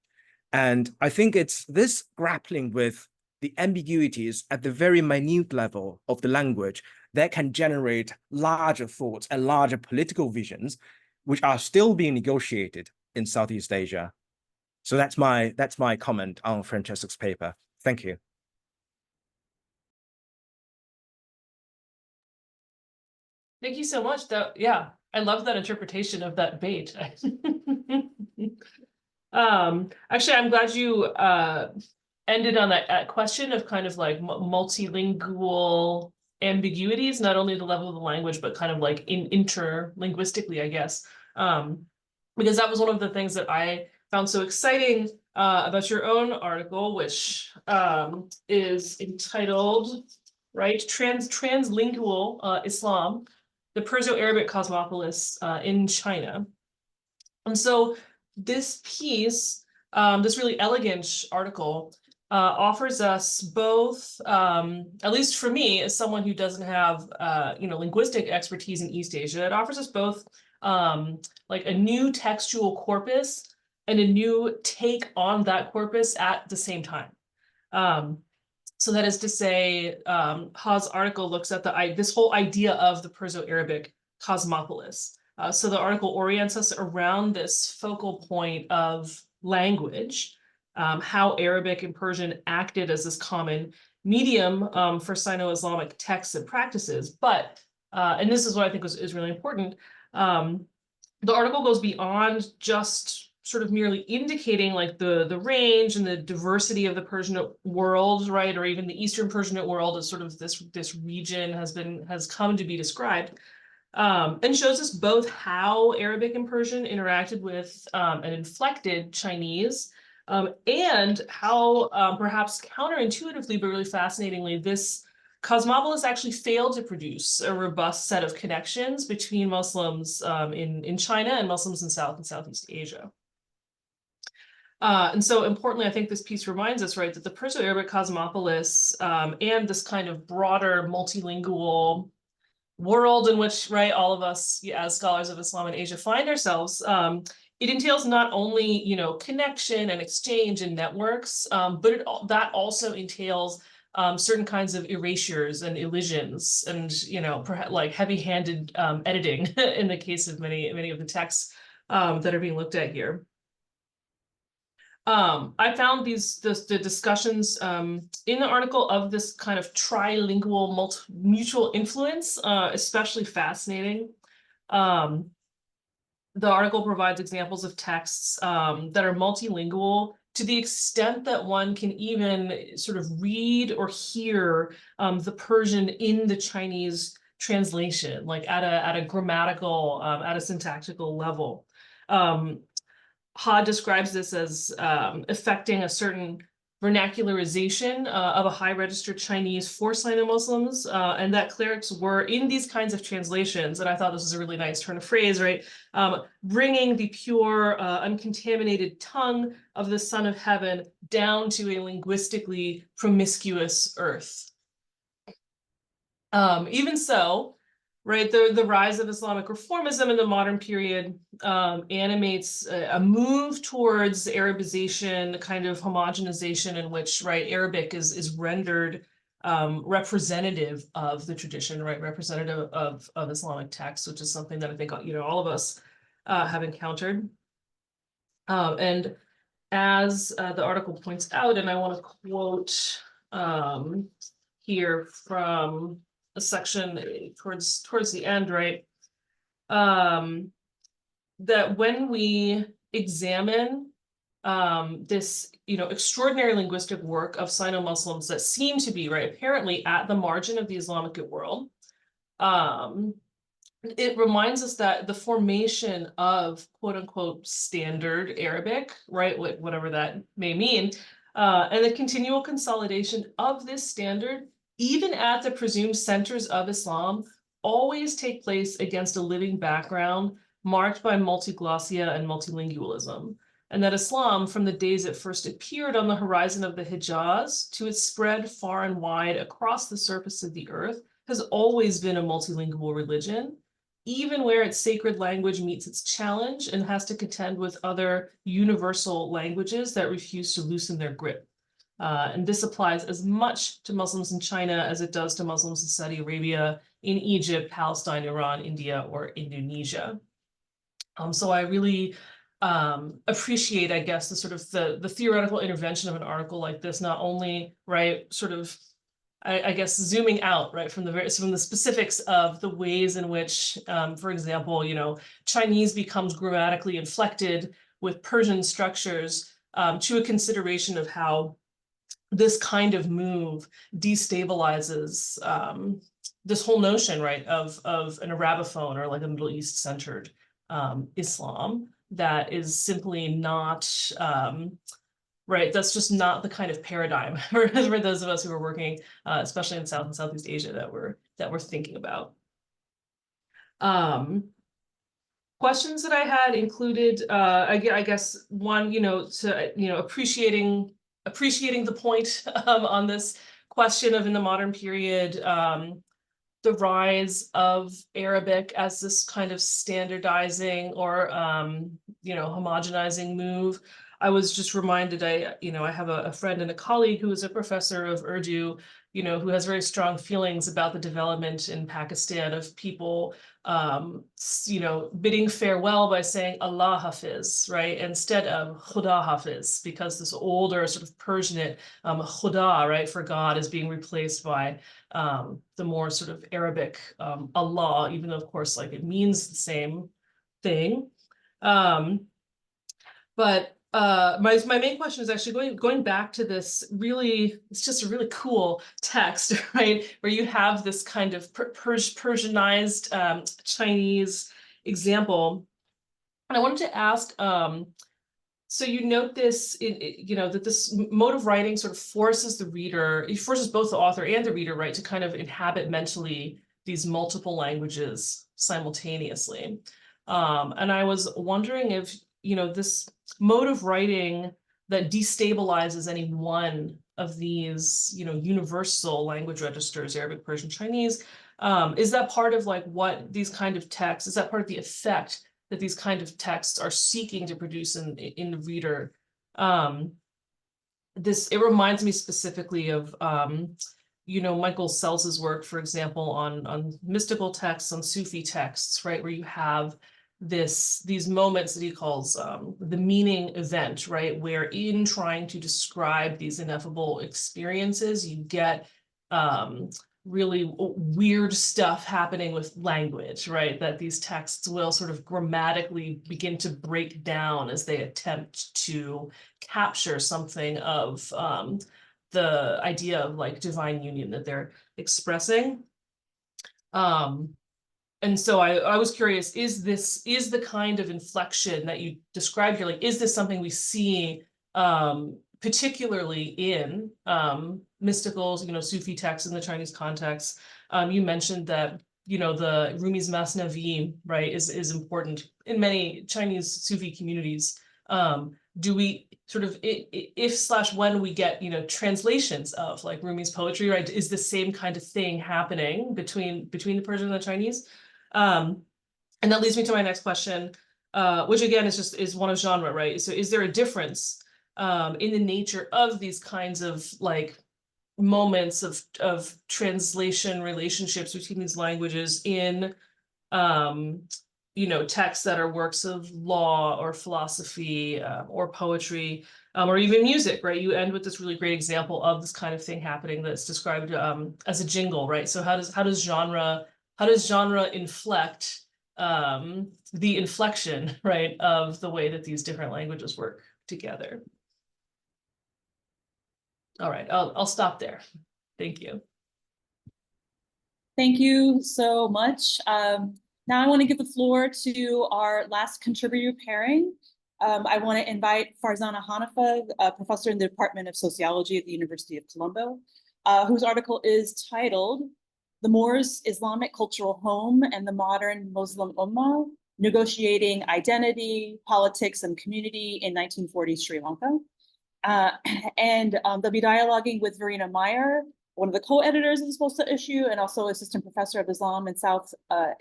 [SPEAKER 6] And I think it's this grappling with the ambiguities at the very minute level of the language that can generate larger thoughts and larger political visions, which are still being negotiated in Southeast Asia. So that's my comment on Francesca's paper. Thank you.
[SPEAKER 7] Thank you so much. I love that interpretation of that bait. Actually, I'm glad you ended on that question of kind of like multilingual ambiguities, not only the level of the language, but kind of like interlinguistically, I guess. Because that was one of the things that I found so exciting about your own article, which is entitled, right, Translingual Islam, the Perso-Arabic Cosmopolis in China. And so this piece, this really elegant article, offers us both, at least for me, as someone who doesn't have, linguistic expertise in East Asia, it offers us both like a new textual corpus and a new take on that corpus at the same time. So that is to say, Ha's article looks at this whole idea of the Perso-Arabic cosmopolis. So the article orients us around this focal point of language, how Arabic and Persian acted as this common medium for Sino-Islamic texts and practices. But, and this is what I think is really important, the article goes beyond just sort of merely indicating like the range and the diversity of the Persianate world, right, or even the Eastern Persianate world as sort of this region has come to be described, and shows us both how Arabic and Persian interacted with an inflected Chinese, and how perhaps counterintuitively but really fascinatingly, this cosmopolis actually failed to produce a robust set of connections between Muslims in China and Muslims in South and Southeast Asia. And so importantly, I think this piece reminds us, right, that the Perso-Arabic cosmopolis and this kind of broader multilingual world in which, right, all of us as scholars of Islam and Asia find ourselves, it entails not only, connection and exchange and networks, but that also entails certain kinds of erasures and elisions and, perhaps like heavy-handed editing in the case of many of the texts that are being looked at here. I found the discussions in the article of this kind of trilingual mutual influence especially fascinating. The article provides examples of texts that are multilingual to the extent that one can even sort of read or hear the Persian in the Chinese translation, like at a grammatical, at a syntactical level. Ha describes this as affecting a certain vernacularization of a high-registered Chinese for Sino-Muslims, and that clerics were in these kinds of translations, and I thought this was a really nice turn of phrase, right? Bringing the pure, uncontaminated tongue of the Son of Heaven down to a linguistically promiscuous earth. Even so, right, the rise of Islamic reformism in the modern period animates a move towards Arabization, kind of homogenization in which, right, Arabic is rendered representative of the tradition, right, representative of Islamic texts, which is something that I think, all of us have encountered. And as the article points out, and I want to quote here from a section towards the end, right? That when we examine this, extraordinary linguistic work of Sino-Muslims that seem to be, right, apparently at the margin of the Islamic world, it reminds us that the formation of quote unquote standard Arabic, right, whatever that may mean, and the continual consolidation of this standard, even at the presumed centers of Islam, always take place against a living background marked by multiglossia and multilingualism, and that Islam, from the days it first appeared on the horizon of the Hijaz to its spread far and wide across the surface of the earth, has always been a multilingual religion, even where its sacred language meets its challenge and has to contend with other universal languages that refuse to loosen their grip. And this applies as much to Muslims in China as it does to Muslims in Saudi Arabia, in Egypt, Palestine, Iran, India, or Indonesia. So I really appreciate, I guess, the sort of the theoretical intervention of an article like this, not only, right, sort of, I guess, zooming out, right, from the specifics of the ways in which, for example, Chinese becomes grammatically inflected with Persian structures, to a consideration of how this kind of move destabilizes this whole notion, right, of an Arabophone or like a Middle East centered Islam that is simply not, right, that's just not the kind of paradigm for those of us who are working, especially in South and Southeast Asia, that we're thinking about. Questions that I had included, I guess one, appreciating the point on this question of in the modern period, the rise of Arabic as this kind of standardizing or homogenizing move. I was just reminded, I have a friend and a colleague who is a professor of Urdu, who has very strong feelings about the development in Pakistan of people, bidding farewell by saying Allah Hafiz, right, instead of Khuda Hafiz, because this older sort of Persianate Khuda, right, for God, is being replaced by the more sort of Arabic Allah, even though of course like it means the same thing. But my main question is actually going back to this really, it's just a really cool text, right? Where you have this kind of Persianized Chinese example. And I wanted to ask, so you note this, that this mode of writing sort of forces the reader, it forces both the author and the reader, right, to kind of inhabit mentally these multiple languages simultaneously. And I was wondering if, this mode of writing that destabilizes any one of these, universal language registers, Arabic, Persian, Chinese, is that part of like what these kind of texts, is that part of the effect that these kind of texts are seeking to produce in the reader? It reminds me specifically of, Michael Selz's work, for example, on mystical texts, on Sufi texts, right, where you have these moments that he calls the meaning event, right, where in trying to describe these ineffable experiences, you get really weird stuff happening with language, right, that these texts will sort of grammatically begin to break down as they attempt to capture something of the idea of like divine union that they're expressing. And so I was curious, is the kind of inflection that you described here, like, is this something we see particularly in mystical, Sufi texts in the Chinese context? You mentioned that, the Rumi's Masnavi, right, is important in many Chinese Sufi communities. Do we sort of, if/when we get, translations of like Rumi's poetry, right, is the same kind of thing happening between the Persian and the Chinese? And that leads me to my next question, which again is one of genre, right? So is there a difference in the nature of these kinds of like moments of translation relationships between these languages in texts that are works of law or philosophy or poetry or even music, right? You end with this really great example of this kind of thing happening that's described as a jingle, right? So how does genre inflect the inflection, right, of the way that these different languages work together? All right, I'll stop there. Thank you.
[SPEAKER 1] Thank you so much. Now I want to give the floor to our last contributor pairing. I want to invite Farzana Hanifa, a professor in the Department of Sociology at the University of Colombo, whose article is titled "The Moors' Islamic Cultural Home and the Modern Muslim Ummah, Negotiating Identity, Politics, and Community in 1940s Sri Lanka." And they'll be dialoguing with Verena Meyer, one of the co-editors of this postal issue, and also assistant professor of Islam in South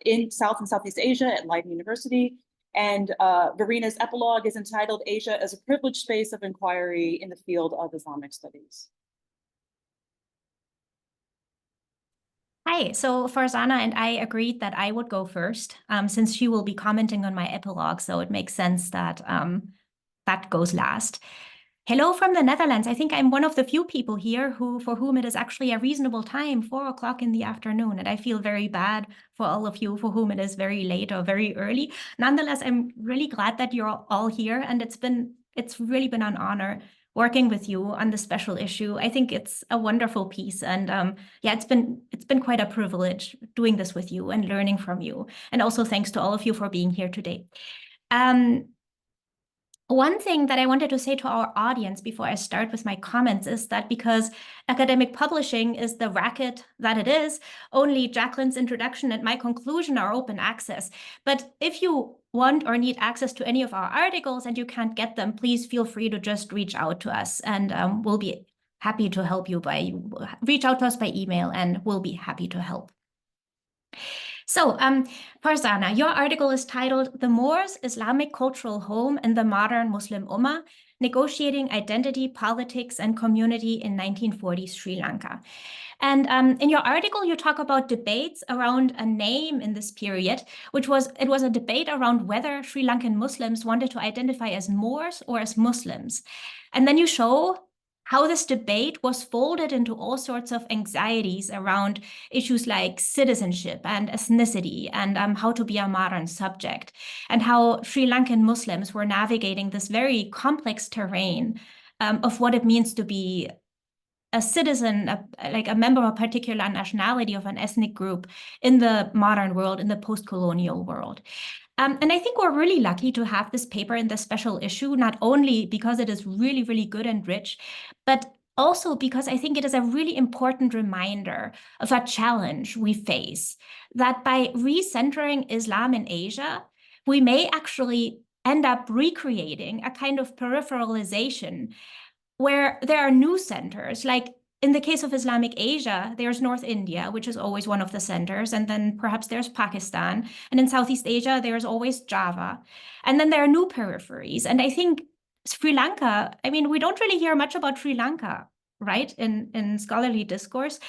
[SPEAKER 1] and Southeast Asia at Leiden University. And Verena's epilogue is entitled "Asia as a Privileged Space of Inquiry in the Field of Islamic Studies."
[SPEAKER 8] Hi, so Farzana and I agreed that I would go first, since she will be commenting on my epilogue, so it makes sense that that goes last. Hello from the Netherlands. I think I'm one of the few people here for whom it is actually a reasonable time, 4 o'clock in the afternoon, and I feel very bad for all of you for whom it is very late or very early. Nonetheless, I'm really glad that you're all here, and it's really been an honor working with you on this special issue. I think it's a wonderful piece, and yeah, it's been quite a privilege doing this with you and learning from you. And also thanks to all of you for being here today. One thing that I wanted to say to our audience before I start with my comments is that because academic publishing is the racket that it is, only Jacqueline's introduction and my conclusion are open access. But if you want or need access to any of our articles and you can't get them, please feel free to just reach out to us, and we'll be happy to help you reach out to us by email, and we'll be happy to help. So, Farzana, your article is titled "The Moors' Islamic Cultural Home in the Modern Muslim Ummah, Negotiating Identity, Politics, and Community in 1940s Sri Lanka." And in your article, you talk about debates around a name in this period, it was a debate around whether Sri Lankan Muslims wanted to identify as Moors or as Muslims. And then you show how this debate was folded into all sorts of anxieties around issues like citizenship and ethnicity and how to be a modern subject, and how Sri Lankan Muslims were navigating this very complex terrain of what it means to be a citizen, like a member of a particular nationality of an ethnic group in the modern world, in the post-colonial world. And I think we're really lucky to have this paper in this special issue, not only because it is really, really good and rich, but also because I think it is a really important reminder of a challenge we face, that by recentering Islam in Asia, we may actually end up recreating a kind of peripheralization where there are new centers, like in the case of Islamic Asia, there's North India, which is always one of the centers, and then perhaps there's Pakistan, and in Southeast Asia, there's always Java, and then there are new peripheries. And I think Sri Lanka, I mean, we don't really hear much about Sri Lanka, right, in scholarly discourse.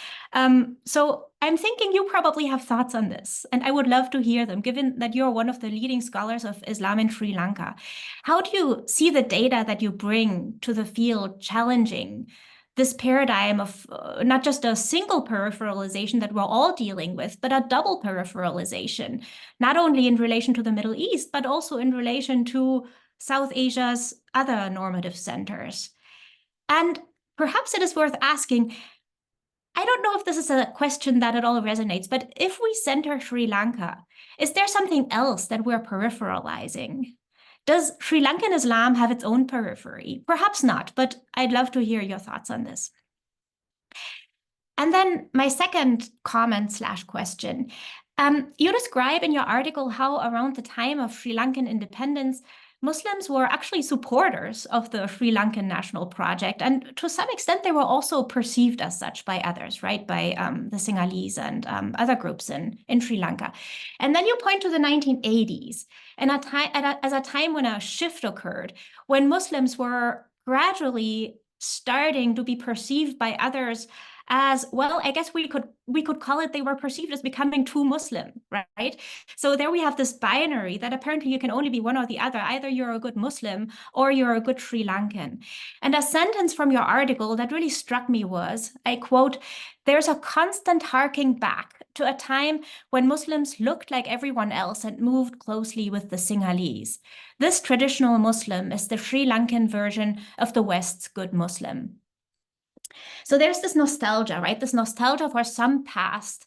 [SPEAKER 8] So I'm thinking you probably have thoughts on this, and I would love to hear them, given that you're one of the leading scholars of Islam in Sri Lanka. How do you see the data that you bring to the field challenging this paradigm of not just a single peripheralization that we're all dealing with, but a double peripheralization, not only in relation to the Middle East, but also in relation to South Asia's other normative centers? And perhaps it is worth asking, I don't know if this is a question that at all resonates, but if we center Sri Lanka, is there something else that we're peripheralizing? Does Sri Lankan Islam have its own periphery? Perhaps not, but I'd love to hear your thoughts on this. And then my second comment/question. You describe in your article how around the time of Sri Lankan independence, Muslims were actually supporters of the Sri Lankan national project. And to some extent, they were also perceived as such by others, right? By the Sinhalese and other groups in Sri Lanka. And then you point to the 1980s and as a time when a shift occurred, when Muslims were gradually starting to be perceived by others as, well, I guess we could call it, they were perceived as becoming too Muslim, right? So there we have this binary that apparently you can only be one or the other. Either you're a good Muslim or you're a good Sri Lankan. And a sentence from your article that really struck me was, I quote, "There's a constant harking back to a time when Muslims looked like everyone else and moved closely with the Sinhalese. This traditional Muslim is the Sri Lankan version of the West's good Muslim." So there's this nostalgia, right? This nostalgia for some past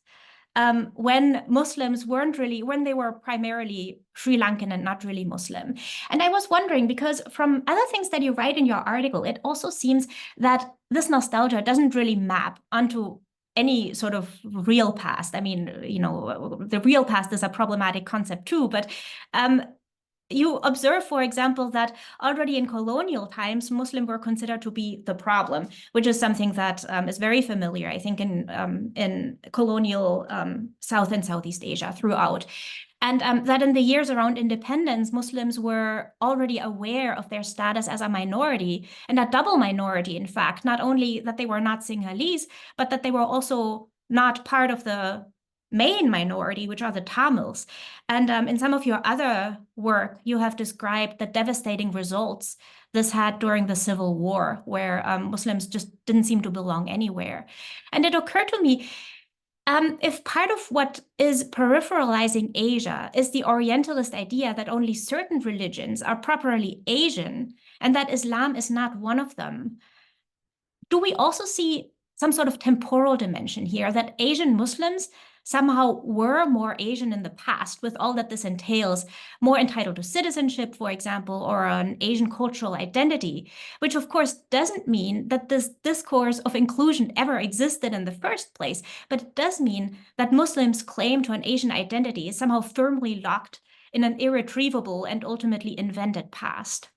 [SPEAKER 8] when Muslims when they were primarily Sri Lankan and not really Muslim. And I was wondering, because from other things that you write in your article, it also seems that this nostalgia doesn't really map onto any sort of real past. I mean, you know, the real past is a problematic concept too, but you observe, for example, that already in colonial times, Muslims were considered to be the problem, which is something that is very familiar, I think, in colonial South and Southeast Asia throughout. And that in the years around independence, Muslims were already aware of their status as a minority, and a double minority, in fact, not only that they were not Sinhalese, but that they were also not part of the main minority, which are the Tamils. And in some of your other work, you have described the devastating results this had during the Civil War, where Muslims just didn't seem to belong anywhere. And it occurred to me, if part of what is peripheralizing Asia is the Orientalist idea that only certain religions are properly Asian and that Islam is not one of them, do we also see some sort of temporal dimension here, that Asian Muslims somehow were more Asian in the past, with all that this entails, more entitled to citizenship, for example, or an Asian cultural identity, which of course doesn't mean that this discourse of inclusion ever existed in the first place, but it does mean that Muslims' claim to an Asian identity is somehow firmly locked in an irretrievable and ultimately invented past.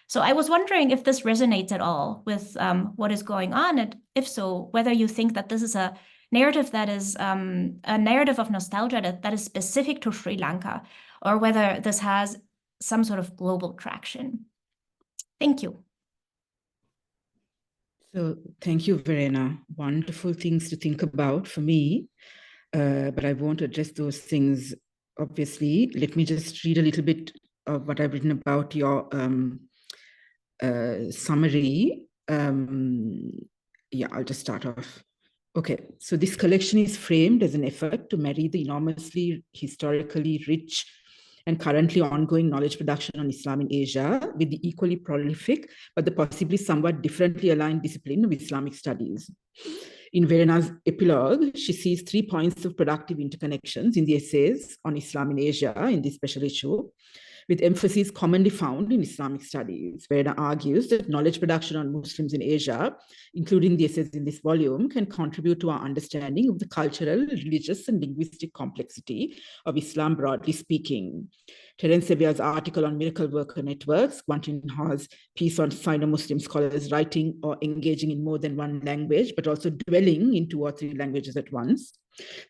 [SPEAKER 8] So I was wondering if this resonates at all with what is going on, and if so, whether you think that this is a narrative that is a narrative of nostalgia that is specific to Sri Lanka, or whether this has some sort of global traction. Thank you.
[SPEAKER 9] So thank you, Verena. Wonderful things to think about for me, but I won't address those things, obviously. Let me just read a little bit of what I've written about your summary. Yeah, I'll just start off. Okay, so this collection is framed as an effort to marry the enormously historically rich and currently ongoing knowledge production on Islam in Asia with the equally prolific, but the possibly somewhat differently aligned discipline of Islamic studies. In Verena's epilogue, she sees 3 points of productive interconnections in the essays on Islam in Asia in this special issue, with emphasis commonly found in Islamic studies. Verena argues that knowledge production on Muslims in Asia, including the essays in this volume, can contribute to our understanding of the cultural, religious, and linguistic complexity of Islam, broadly speaking. Terence Sevilla's article on miracle worker networks, Guantin Ha's piece on Sino-Muslim scholars writing or engaging in more than one language, but also dwelling in 2 or 3 languages at once.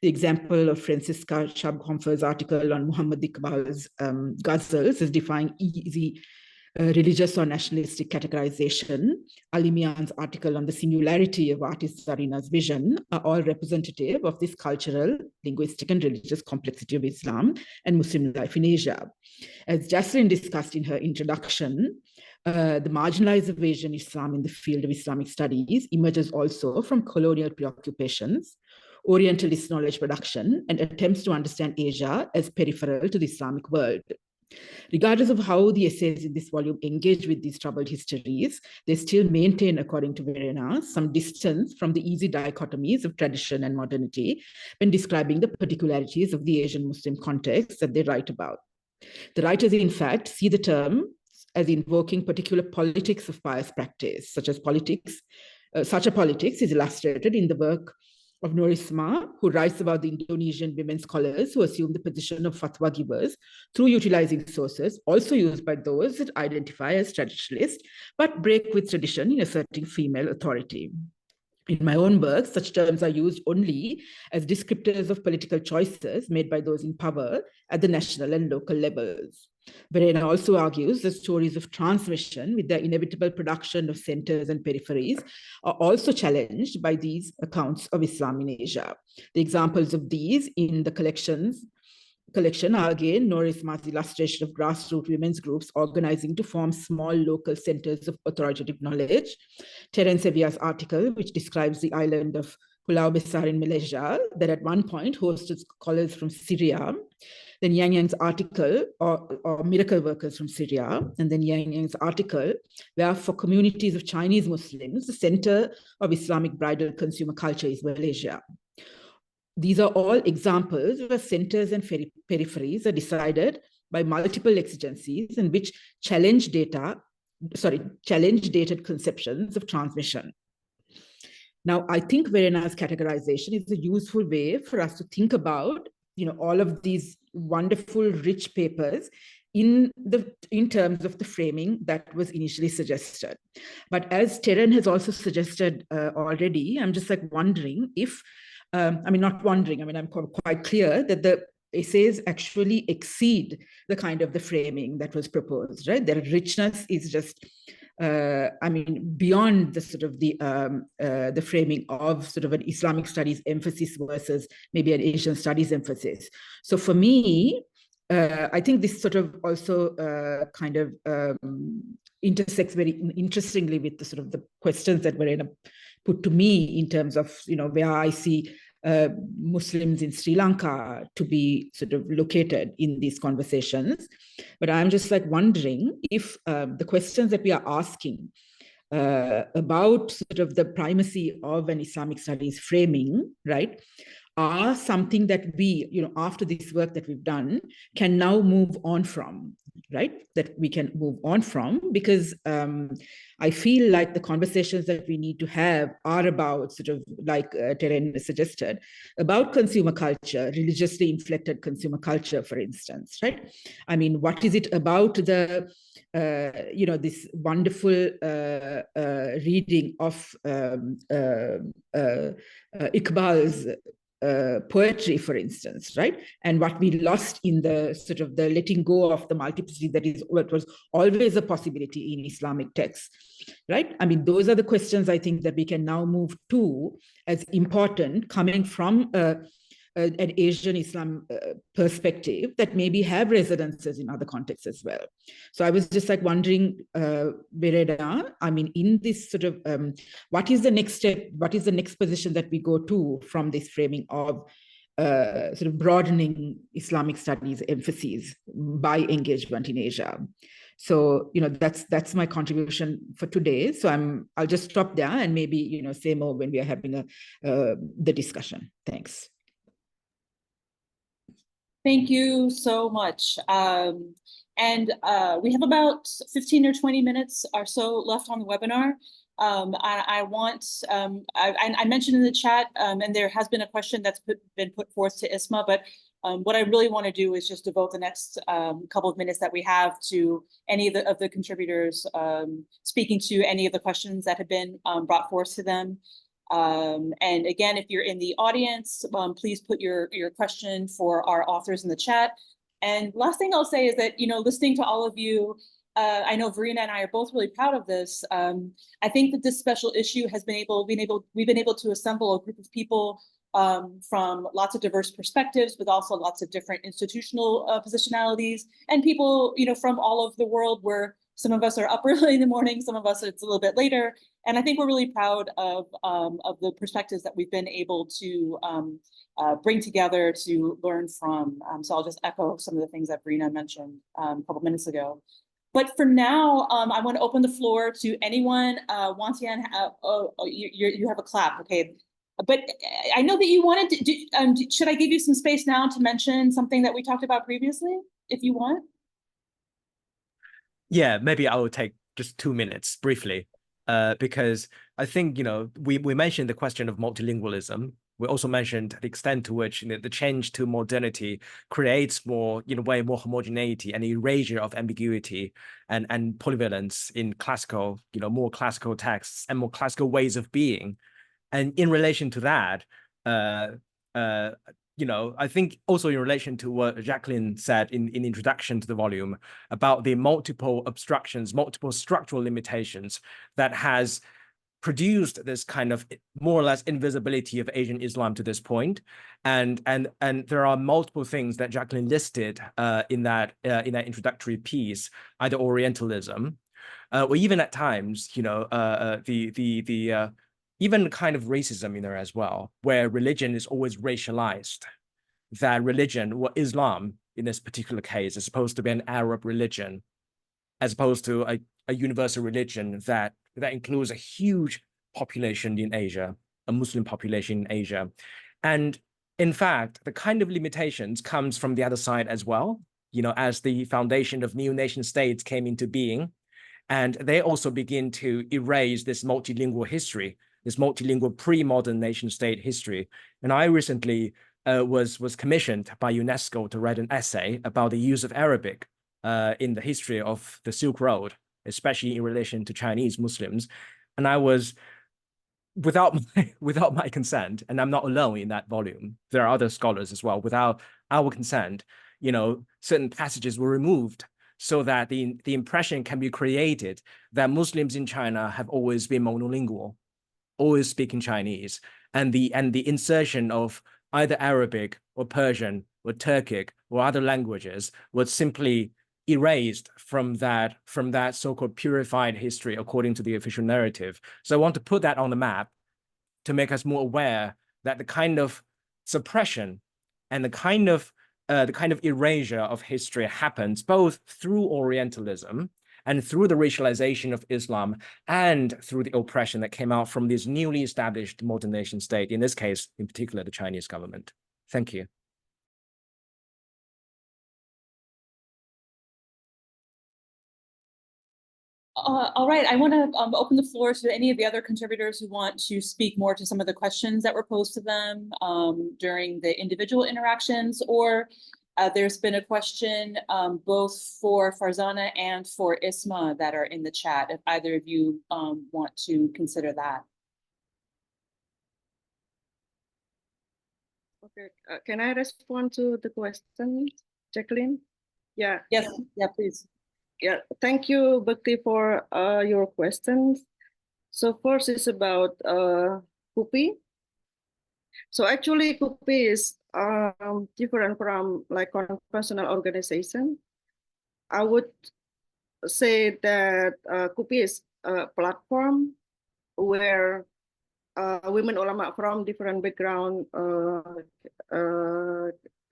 [SPEAKER 9] The example of Francisca Shabhomfer's article on Muhammad Iqbal's ghazals as defying easy religious or nationalistic categorization, Ali Mian's article on the singularity of artist Zarina's vision are all representative of this cultural, linguistic, and religious complexity of Islam and Muslim life in Asia. As Jaslyn discussed in her introduction, the marginalized of Asian Islam in the field of Islamic studies emerges also from colonial preoccupations, Orientalist knowledge production, and attempts to understand Asia as peripheral to the Islamic world. Regardless of how the essays in this volume engage with these troubled histories, they still maintain, according to Verena, some distance from the easy dichotomies of tradition and modernity when describing the particularities of the Asian Muslim context that they write about. The writers, in fact, see the term as invoking particular politics of pious practice, such a politics is illustrated in the work of Norisma, who writes about the Indonesian women scholars who assume the position of fatwa givers through utilizing sources also used by those that identify as traditionalist, but break with tradition in asserting female authority. In my own work, such terms are used only as descriptors of political choices made by those in power at the national and local levels. Verena also argues that stories of transmission with their inevitable production of centers and peripheries are also challenged by these accounts of Islam in Asia. The examples of these in the collection are again Norisma's illustration of grassroots women's groups organizing to form small local centers of authoritative knowledge, Terence Sevilla's article, which describes the island of Pulau Besar in Malaysia that at one point hosted scholars from Syria, then Yang Yang's article, or miracle workers from Syria, and then Yang Yang's article, where for communities of Chinese Muslims, the center of Islamic bridal consumer culture is Malaysia. These are all examples where centers and peripheries are decided by multiple exigencies in which challenge dated conceptions of transmission. Now, I think Verena's categorization is a useful way for us to think about, all of these wonderful, rich papers in terms of the framing that was initially suggested. But as Teren has also suggested already, I'm just wondering if, I'm quite clear that the essays actually exceed the kind of the framing that was proposed, right? Their richness is just, beyond the sort of the framing of sort of an Islamic studies emphasis versus maybe an Asian studies emphasis. So for me, I think this sort of also intersects very interestingly with the sort of the questions that Verena put to me in terms of, where I see Muslims in Sri Lanka to be sort of located in these conversations. But I'm just wondering if the questions that we are asking about sort of the primacy of an Islamic studies framing, right, are something that we, after this work that we've done, can now move on from, right? That we can move on from, because I feel like the conversations that we need to have are about sort of like Terren suggested, about consumer culture, religiously inflected consumer culture, for instance, right? I mean, what is it about the this wonderful reading of Iqbal's poetry, for instance, right? And what we lost in the sort of the letting go of the multiplicity that is what was always a possibility in Islamic texts, right? I mean, those are the questions I think that we can now move to as important, coming from an Asian Islam perspective that maybe have resonances in other contexts as well. So I was just like wondering, Vereda, I mean, in this sort of, what is the next step? What is the next position that we go to from this framing of sort of broadening Islamic studies emphases by engagement in Asia? So, that's my contribution for today. So I'll just stop there and maybe, say more when we are having the discussion. Thanks.
[SPEAKER 1] Thank you so much. We have about 15 or 20 minutes or so left on the webinar. I mentioned in the chat, and there has been a question that's been put forth to Isma, but what I really want to do is just devote the next couple of minutes that we have to any of the contributors speaking to any of the questions that have been brought forth to them. And again, if you're in the audience, please put your question for our authors in the chat. And last thing I'll say is that, listening to all of you, I know Verena and I are both really proud of this. I think that this special issue has we've been able to assemble a group of people from lots of diverse perspectives, but also lots of different institutional positionalities, and people, from all over the world, where some of us are up early in the morning, some of us it's a little bit later. And I think we're really proud of the perspectives that we've been able to bring together to learn from. So I'll just echo some of the things that Verena mentioned a couple minutes ago. But for now, I want to open the floor to anyone. Wantian, you have a clap, okay? But I know that you wanted to, should I give you some space now to mention something that we talked about previously, if you want?
[SPEAKER 6] Yeah, maybe I will take just 2 minutes briefly, because I think, we mentioned the question of multilingualism. We also mentioned the extent to which the change to modernity creates more, way more homogeneity and erasure of ambiguity and polyvalence in classical, more classical texts and more classical ways of being. And in relation to that, I think also in relation to what Jacqueline said in introduction to the volume about the multiple obstructions, multiple structural limitations that has produced this kind of more or less invisibility of Asian Islam to this point, and there are multiple things that Jacqueline listed in that introductory piece, either Orientalism, or even at times, even kind of racism in there as well, where religion is always racialized. That religion, or Islam in this particular case, is supposed to be an Arab religion, as opposed to a universal religion that includes a huge population in Asia, a Muslim population in Asia. And in fact, the kind of limitations comes from the other side as well, as the foundation of new nation states came into being, and they also begin to erase this multilingual history, this multilingual pre-modern nation state history. And I recently was commissioned by UNESCO to write an essay about the use of Arabic in the history of the Silk Road, especially in relation to Chinese Muslims. And I was, without my consent, and I'm not alone in that volume, there are other scholars as well, without our consent, certain passages were removed so that the impression can be created that Muslims in China have always been monolingual, always speaking Chinese, and the insertion of either Arabic or Persian or Turkic or other languages was simply erased from that so-called purified history according to the official narrative. So I want to put that on the map to make us more aware that the kind of suppression and the kind of erasure of history happens both through Orientalism and through the racialization of Islam and through the oppression that came out from this newly established modern nation state, in this case, in particular, the Chinese government. Thank you.
[SPEAKER 1] All right, I want to open the floor to any of the other contributors who want to speak more to some of the questions that were posed to them during the individual interactions, or there's been a question both for Farzana and for Isma that are in the chat, if either of you want to consider that.
[SPEAKER 2] Okay, can I respond to the question, Jacqueline? Yeah.
[SPEAKER 1] Yes, yeah, please.
[SPEAKER 2] Yeah, thank you, Bhakti, for your questions. So first is about KUPI. So actually, KUPI is different from like conventional organization. I would say that KUPI is a platform where women ulama from different background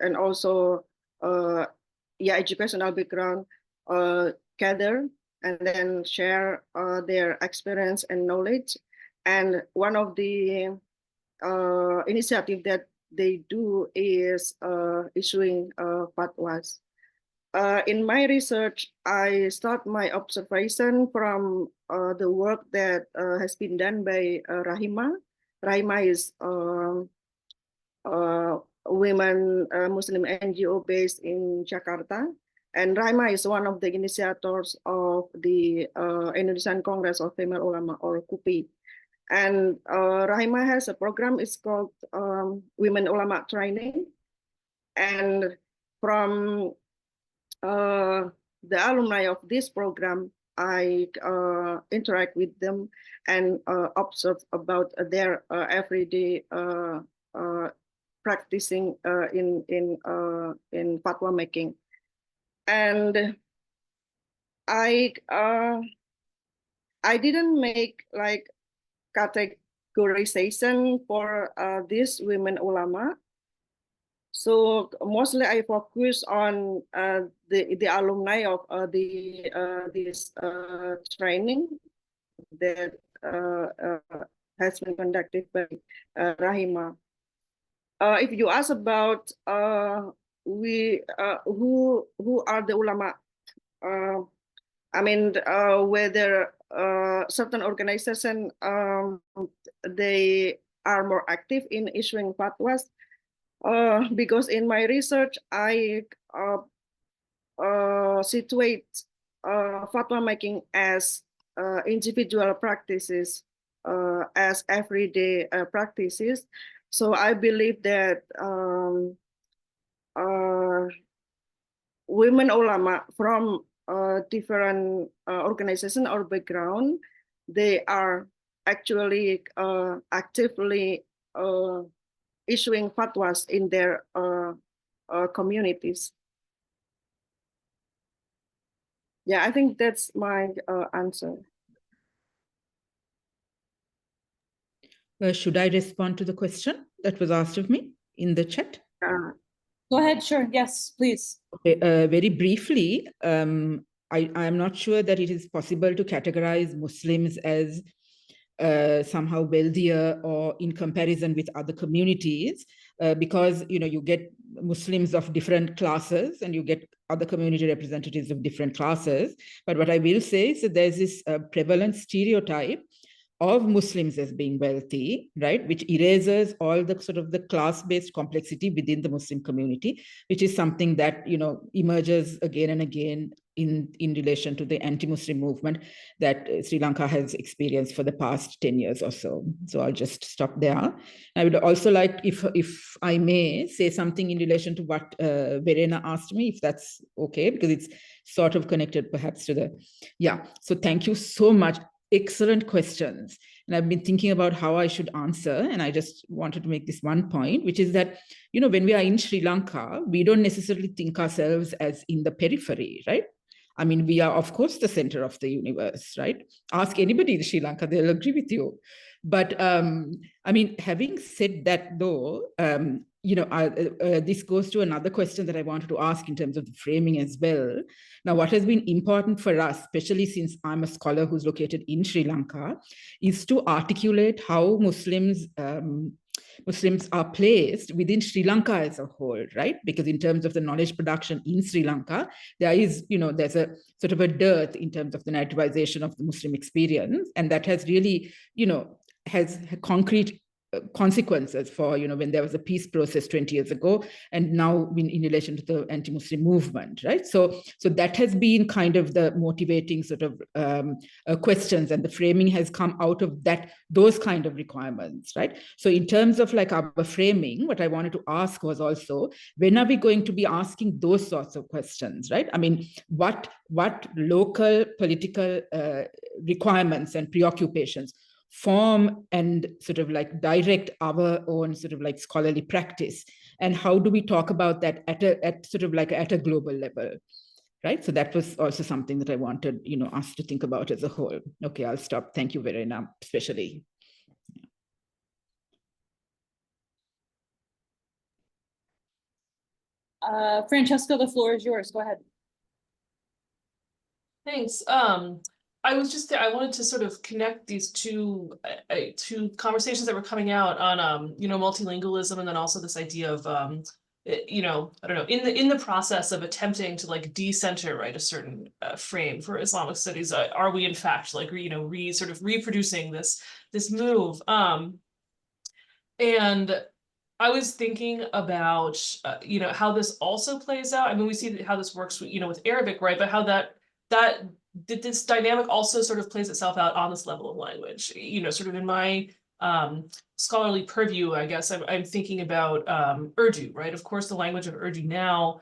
[SPEAKER 2] and also educational background gather and then share their experience and knowledge. And one of the initiative that they do is issuing fatwas. In my research, I start my observation from the work that has been done by Rahima. Rahima is women Muslim NGO based in Jakarta. And Rahima is one of the initiators of the Indonesian Congress of Female Ulama, or KUPI. And Rahima has a program, it's called Women Ulama Training. And from the alumni of this program, I interact with them and observe about their everyday practicing in fatwa making. And I didn't make like categorization for these women ulama. So mostly I focus on the alumni of this training that has been conducted by Rahima. If you ask about who are the ulama, I mean whether certain organizations they are more active in issuing fatwas. Because in my research, I situate fatwa making as individual practices, as everyday practices. So I believe that women ulama from different organization or background, they are actually actively issuing fatwas in their communities. Yeah, I think that's my answer.
[SPEAKER 9] Should I respond to the question that was asked of me in the chat?
[SPEAKER 1] Go ahead, sure, yes, please.
[SPEAKER 9] Okay, very briefly, I am not sure that it is possible to categorize Muslims as somehow wealthier or in comparison with other communities, because you get Muslims of different classes and you get other community representatives of different classes. But what I will say is that there's this prevalent stereotype of Muslims as being wealthy, right, which erases all the sort of the class-based complexity within the Muslim community, which is something that emerges again and again in relation to the anti-Muslim movement that Sri Lanka has experienced for the past 10 years or so. So I'll just stop there. I would also like, if I may, say something in relation to what Verena asked me, if that's okay, because it's sort of connected perhaps to the, so thank you so much. Excellent questions. And I've been thinking about how I should answer. And I just wanted to make this one point, which is that, when we are in Sri Lanka, we don't necessarily think ourselves as in the periphery, right? I mean, we are, of course, the center of the universe, right? Ask anybody in Sri Lanka, they'll agree with you. But I mean, having said that, though, this goes to another question that I wanted to ask in terms of the framing as well. Now, what has been important for us, especially since I'm a scholar who's located in Sri Lanka, is to articulate how Muslims are placed within Sri Lanka as a whole, right? Because in terms of the knowledge production in Sri Lanka, there's a sort of a dearth in terms of the narrativization of the Muslim experience. And that has really, has concrete consequences for, when there was a peace process 20 years ago, and now in relation to the anti-Muslim movement, right? So that has been kind of the motivating sort of questions, and the framing has come out of those kind of requirements, right? So in terms of like our framing, what I wanted to ask was also, when are we going to be asking those sorts of questions, right? I mean, what local political requirements and preoccupations form and sort of like direct our own sort of like scholarly practice, and how do we talk about that at a global level, right? So that was also something that I wanted us to think about as a whole. Okay, I'll stop. Thank you, Verena, especially.
[SPEAKER 1] Francesca, the floor is yours. Go ahead.
[SPEAKER 7] Thanks. I wanted to sort of connect these two conversations that were coming out on multilingualism, and then also this idea of I don't know, in the process of attempting to like decenter, right, a certain frame for Islamic studies, are we in fact like sort of reproducing this move? And I was thinking about how this also plays out. I mean, we see how this works with Arabic, right? But how this dynamic also sort of plays itself out on this level of language. Sort of in my scholarly purview, I guess I'm thinking about Urdu, right? Of course, the language of Urdu now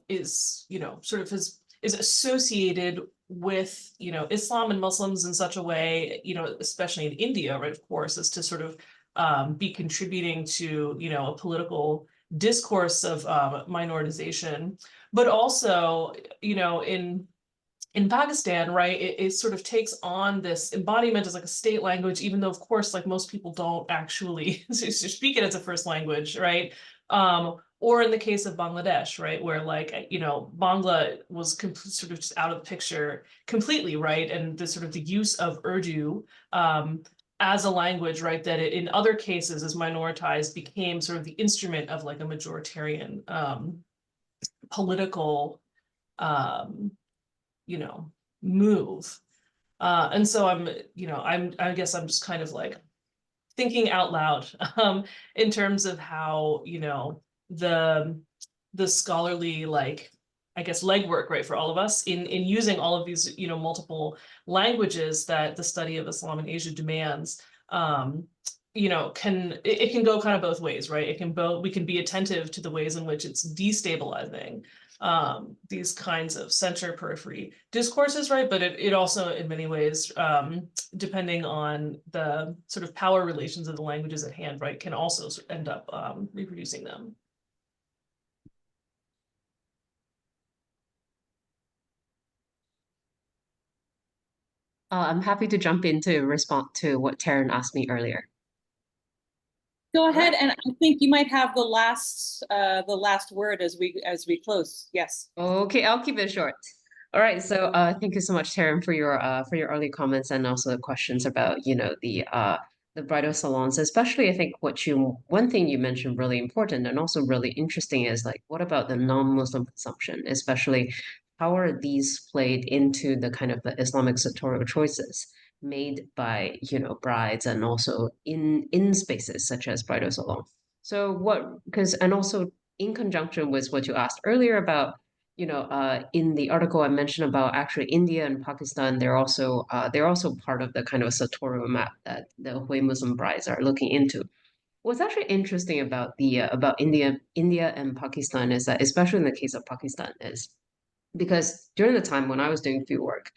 [SPEAKER 7] is sort of is associated with Islam and Muslims in such a way, especially in India, right? Of course, as to sort of be contributing to a political discourse of minoritization, but also in Pakistan, right, it sort of takes on this embodiment as like a state language, even though, of course, like most people don't actually speak it as a first language, right? Or in the case of Bangladesh, right, where like, Bangla was sort of just out of the picture completely, right? And the sort of the use of Urdu as a language, right, that in other cases is minoritized, became sort of the instrument of like a majoritarian political move. And so I guess I'm just kind of like thinking out loud in terms of how, the scholarly, like, I guess, legwork, right, for all of us in using all of these, multiple languages that the study of Islam in Asia demands, it can go kind of both ways, right? We can be attentive to the ways in which it's destabilizing these kinds of center periphery discourses, right? But it also, in many ways, depending on the sort of power relations of the languages at hand, right, can also end up reproducing them.
[SPEAKER 4] I'm happy to jump in to respond to what Taryn asked me earlier.
[SPEAKER 1] Go ahead, and I think you might have the last word as we close. Yes.
[SPEAKER 4] Okay, I'll keep it short. All right, so thank you so much, Taryn, for your early comments and also the questions about the bridal salons. Especially, I think one thing you mentioned really important and also really interesting is like, what about the non-Muslim consumption, especially how are these played into the kind of the Islamic sartorial choices made by brides, and also in spaces such as bridal salon. So and also in conjunction with what you asked earlier about in the article I mentioned about actually India and Pakistan, they're also part of the kind of sartorial map that the Hui Muslim brides are looking into. What's actually interesting about about India and Pakistan is that, especially in the case of Pakistan, is because during the time when I was doing field work,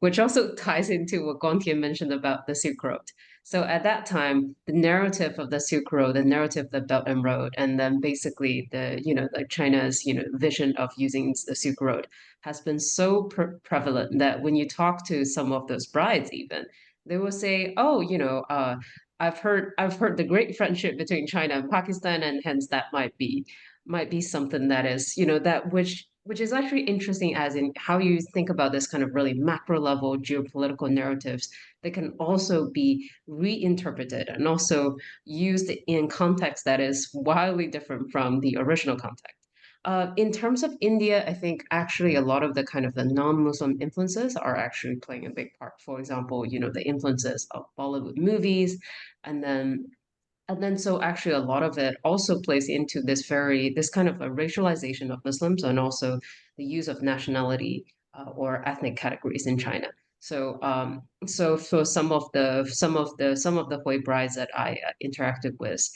[SPEAKER 4] which also ties into what Gontian mentioned about the Silk Road. So at that time, the narrative of the Silk Road, the narrative of the Belt and Road, and then basically the like China's vision of using the Silk Road has been so prevalent that when you talk to some of those brides, even They will say, oh, I've heard the great friendship between China and Pakistan, and hence that might be something that is, that which is actually interesting, as in how you think about this kind of really macro level geopolitical narratives that can also be reinterpreted and also used in context that is wildly different from the original context. In terms of India, I think actually a lot of the kind of the non-Muslim influences are actually playing a big part. For example, the influences of Bollywood movies, and then so actually a lot of it also plays into this kind of a racialization of Muslims, and also the use of nationality or ethnic categories in China. So for some of the Hui brides that I interacted with,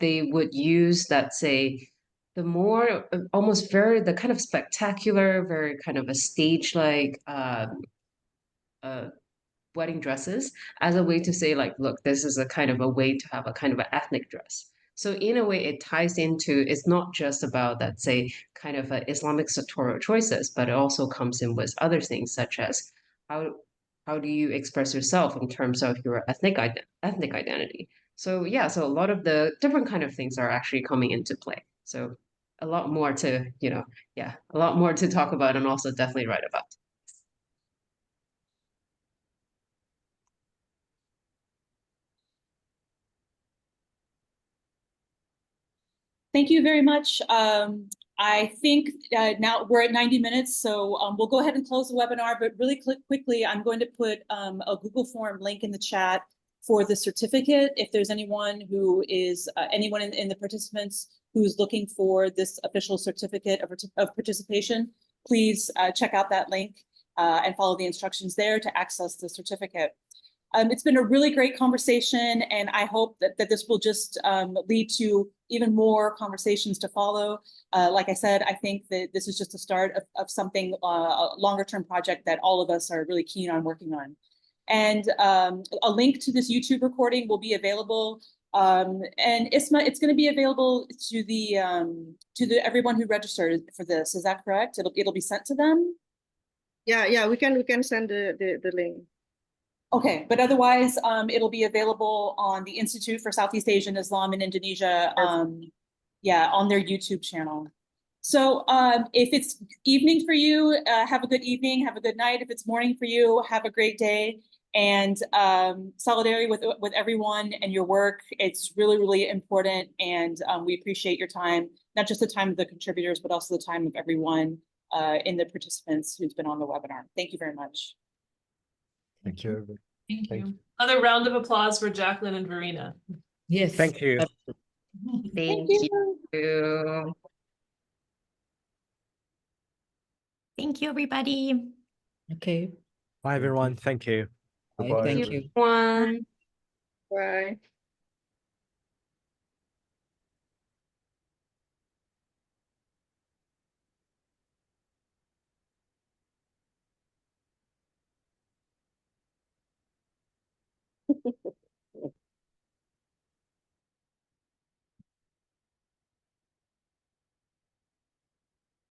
[SPEAKER 4] they would use that, say, the more almost very the kind of spectacular, very kind of a stage-like uh, wedding dresses as a way to say, like, look, this is a kind of a way to have a kind of an ethnic dress. So in a way, it ties into, it's not just about that, say, kind of Islamic sartorial choices, but it also comes in with other things, such as how how do you express yourself in terms of your ethnic identity. So yeah, so a lot of the different kind of things are actually coming into play. So a lot more to, a lot more to talk about and also definitely write about.
[SPEAKER 1] Thank you very much. I think now we're at 90 minutes, so we'll go ahead and close the webinar, but really quickly, I'm going to put a Google form link in the chat for the certificate. If there's anyone who is, anyone in the participants who's looking for this official certificate of participation, please check out that link and follow the instructions there to access the certificate. It's been a really great conversation, and I hope that this will just lead to even more conversations to follow. Like I said, I think that this is just the start of something, a longer-term project that all of us are really keen on working on. And a link to this YouTube recording will be available. And Isma, it's going to be available to the everyone who registered for this. Is that correct? It'll be sent to them?
[SPEAKER 2] Yeah, we can send the link.
[SPEAKER 1] Okay, but otherwise, it'll be available on the Institute for Southeast Asian Islam in Indonesia, yeah, on their YouTube channel. So if it's evening for you, have a good evening, have a good night. If it's morning for you, have a great day. And solidarity with everyone and your work. It's really, really important. And we appreciate your time, not just the time of the contributors, but also the time of everyone in the participants who's been on the webinar. Thank you very much.
[SPEAKER 5] Thank you.
[SPEAKER 7] Thank
[SPEAKER 5] Thank
[SPEAKER 7] you. Another round of applause for Jacqueline and Verena.
[SPEAKER 9] Yes.
[SPEAKER 6] Thank you.
[SPEAKER 4] Thank you.
[SPEAKER 8] Thank you, everybody.
[SPEAKER 9] Okay.
[SPEAKER 6] Bye, everyone. Thank you.
[SPEAKER 9] Bye.
[SPEAKER 5] Goodbye.
[SPEAKER 9] Thank you.
[SPEAKER 4] Everyone.
[SPEAKER 2] Bye.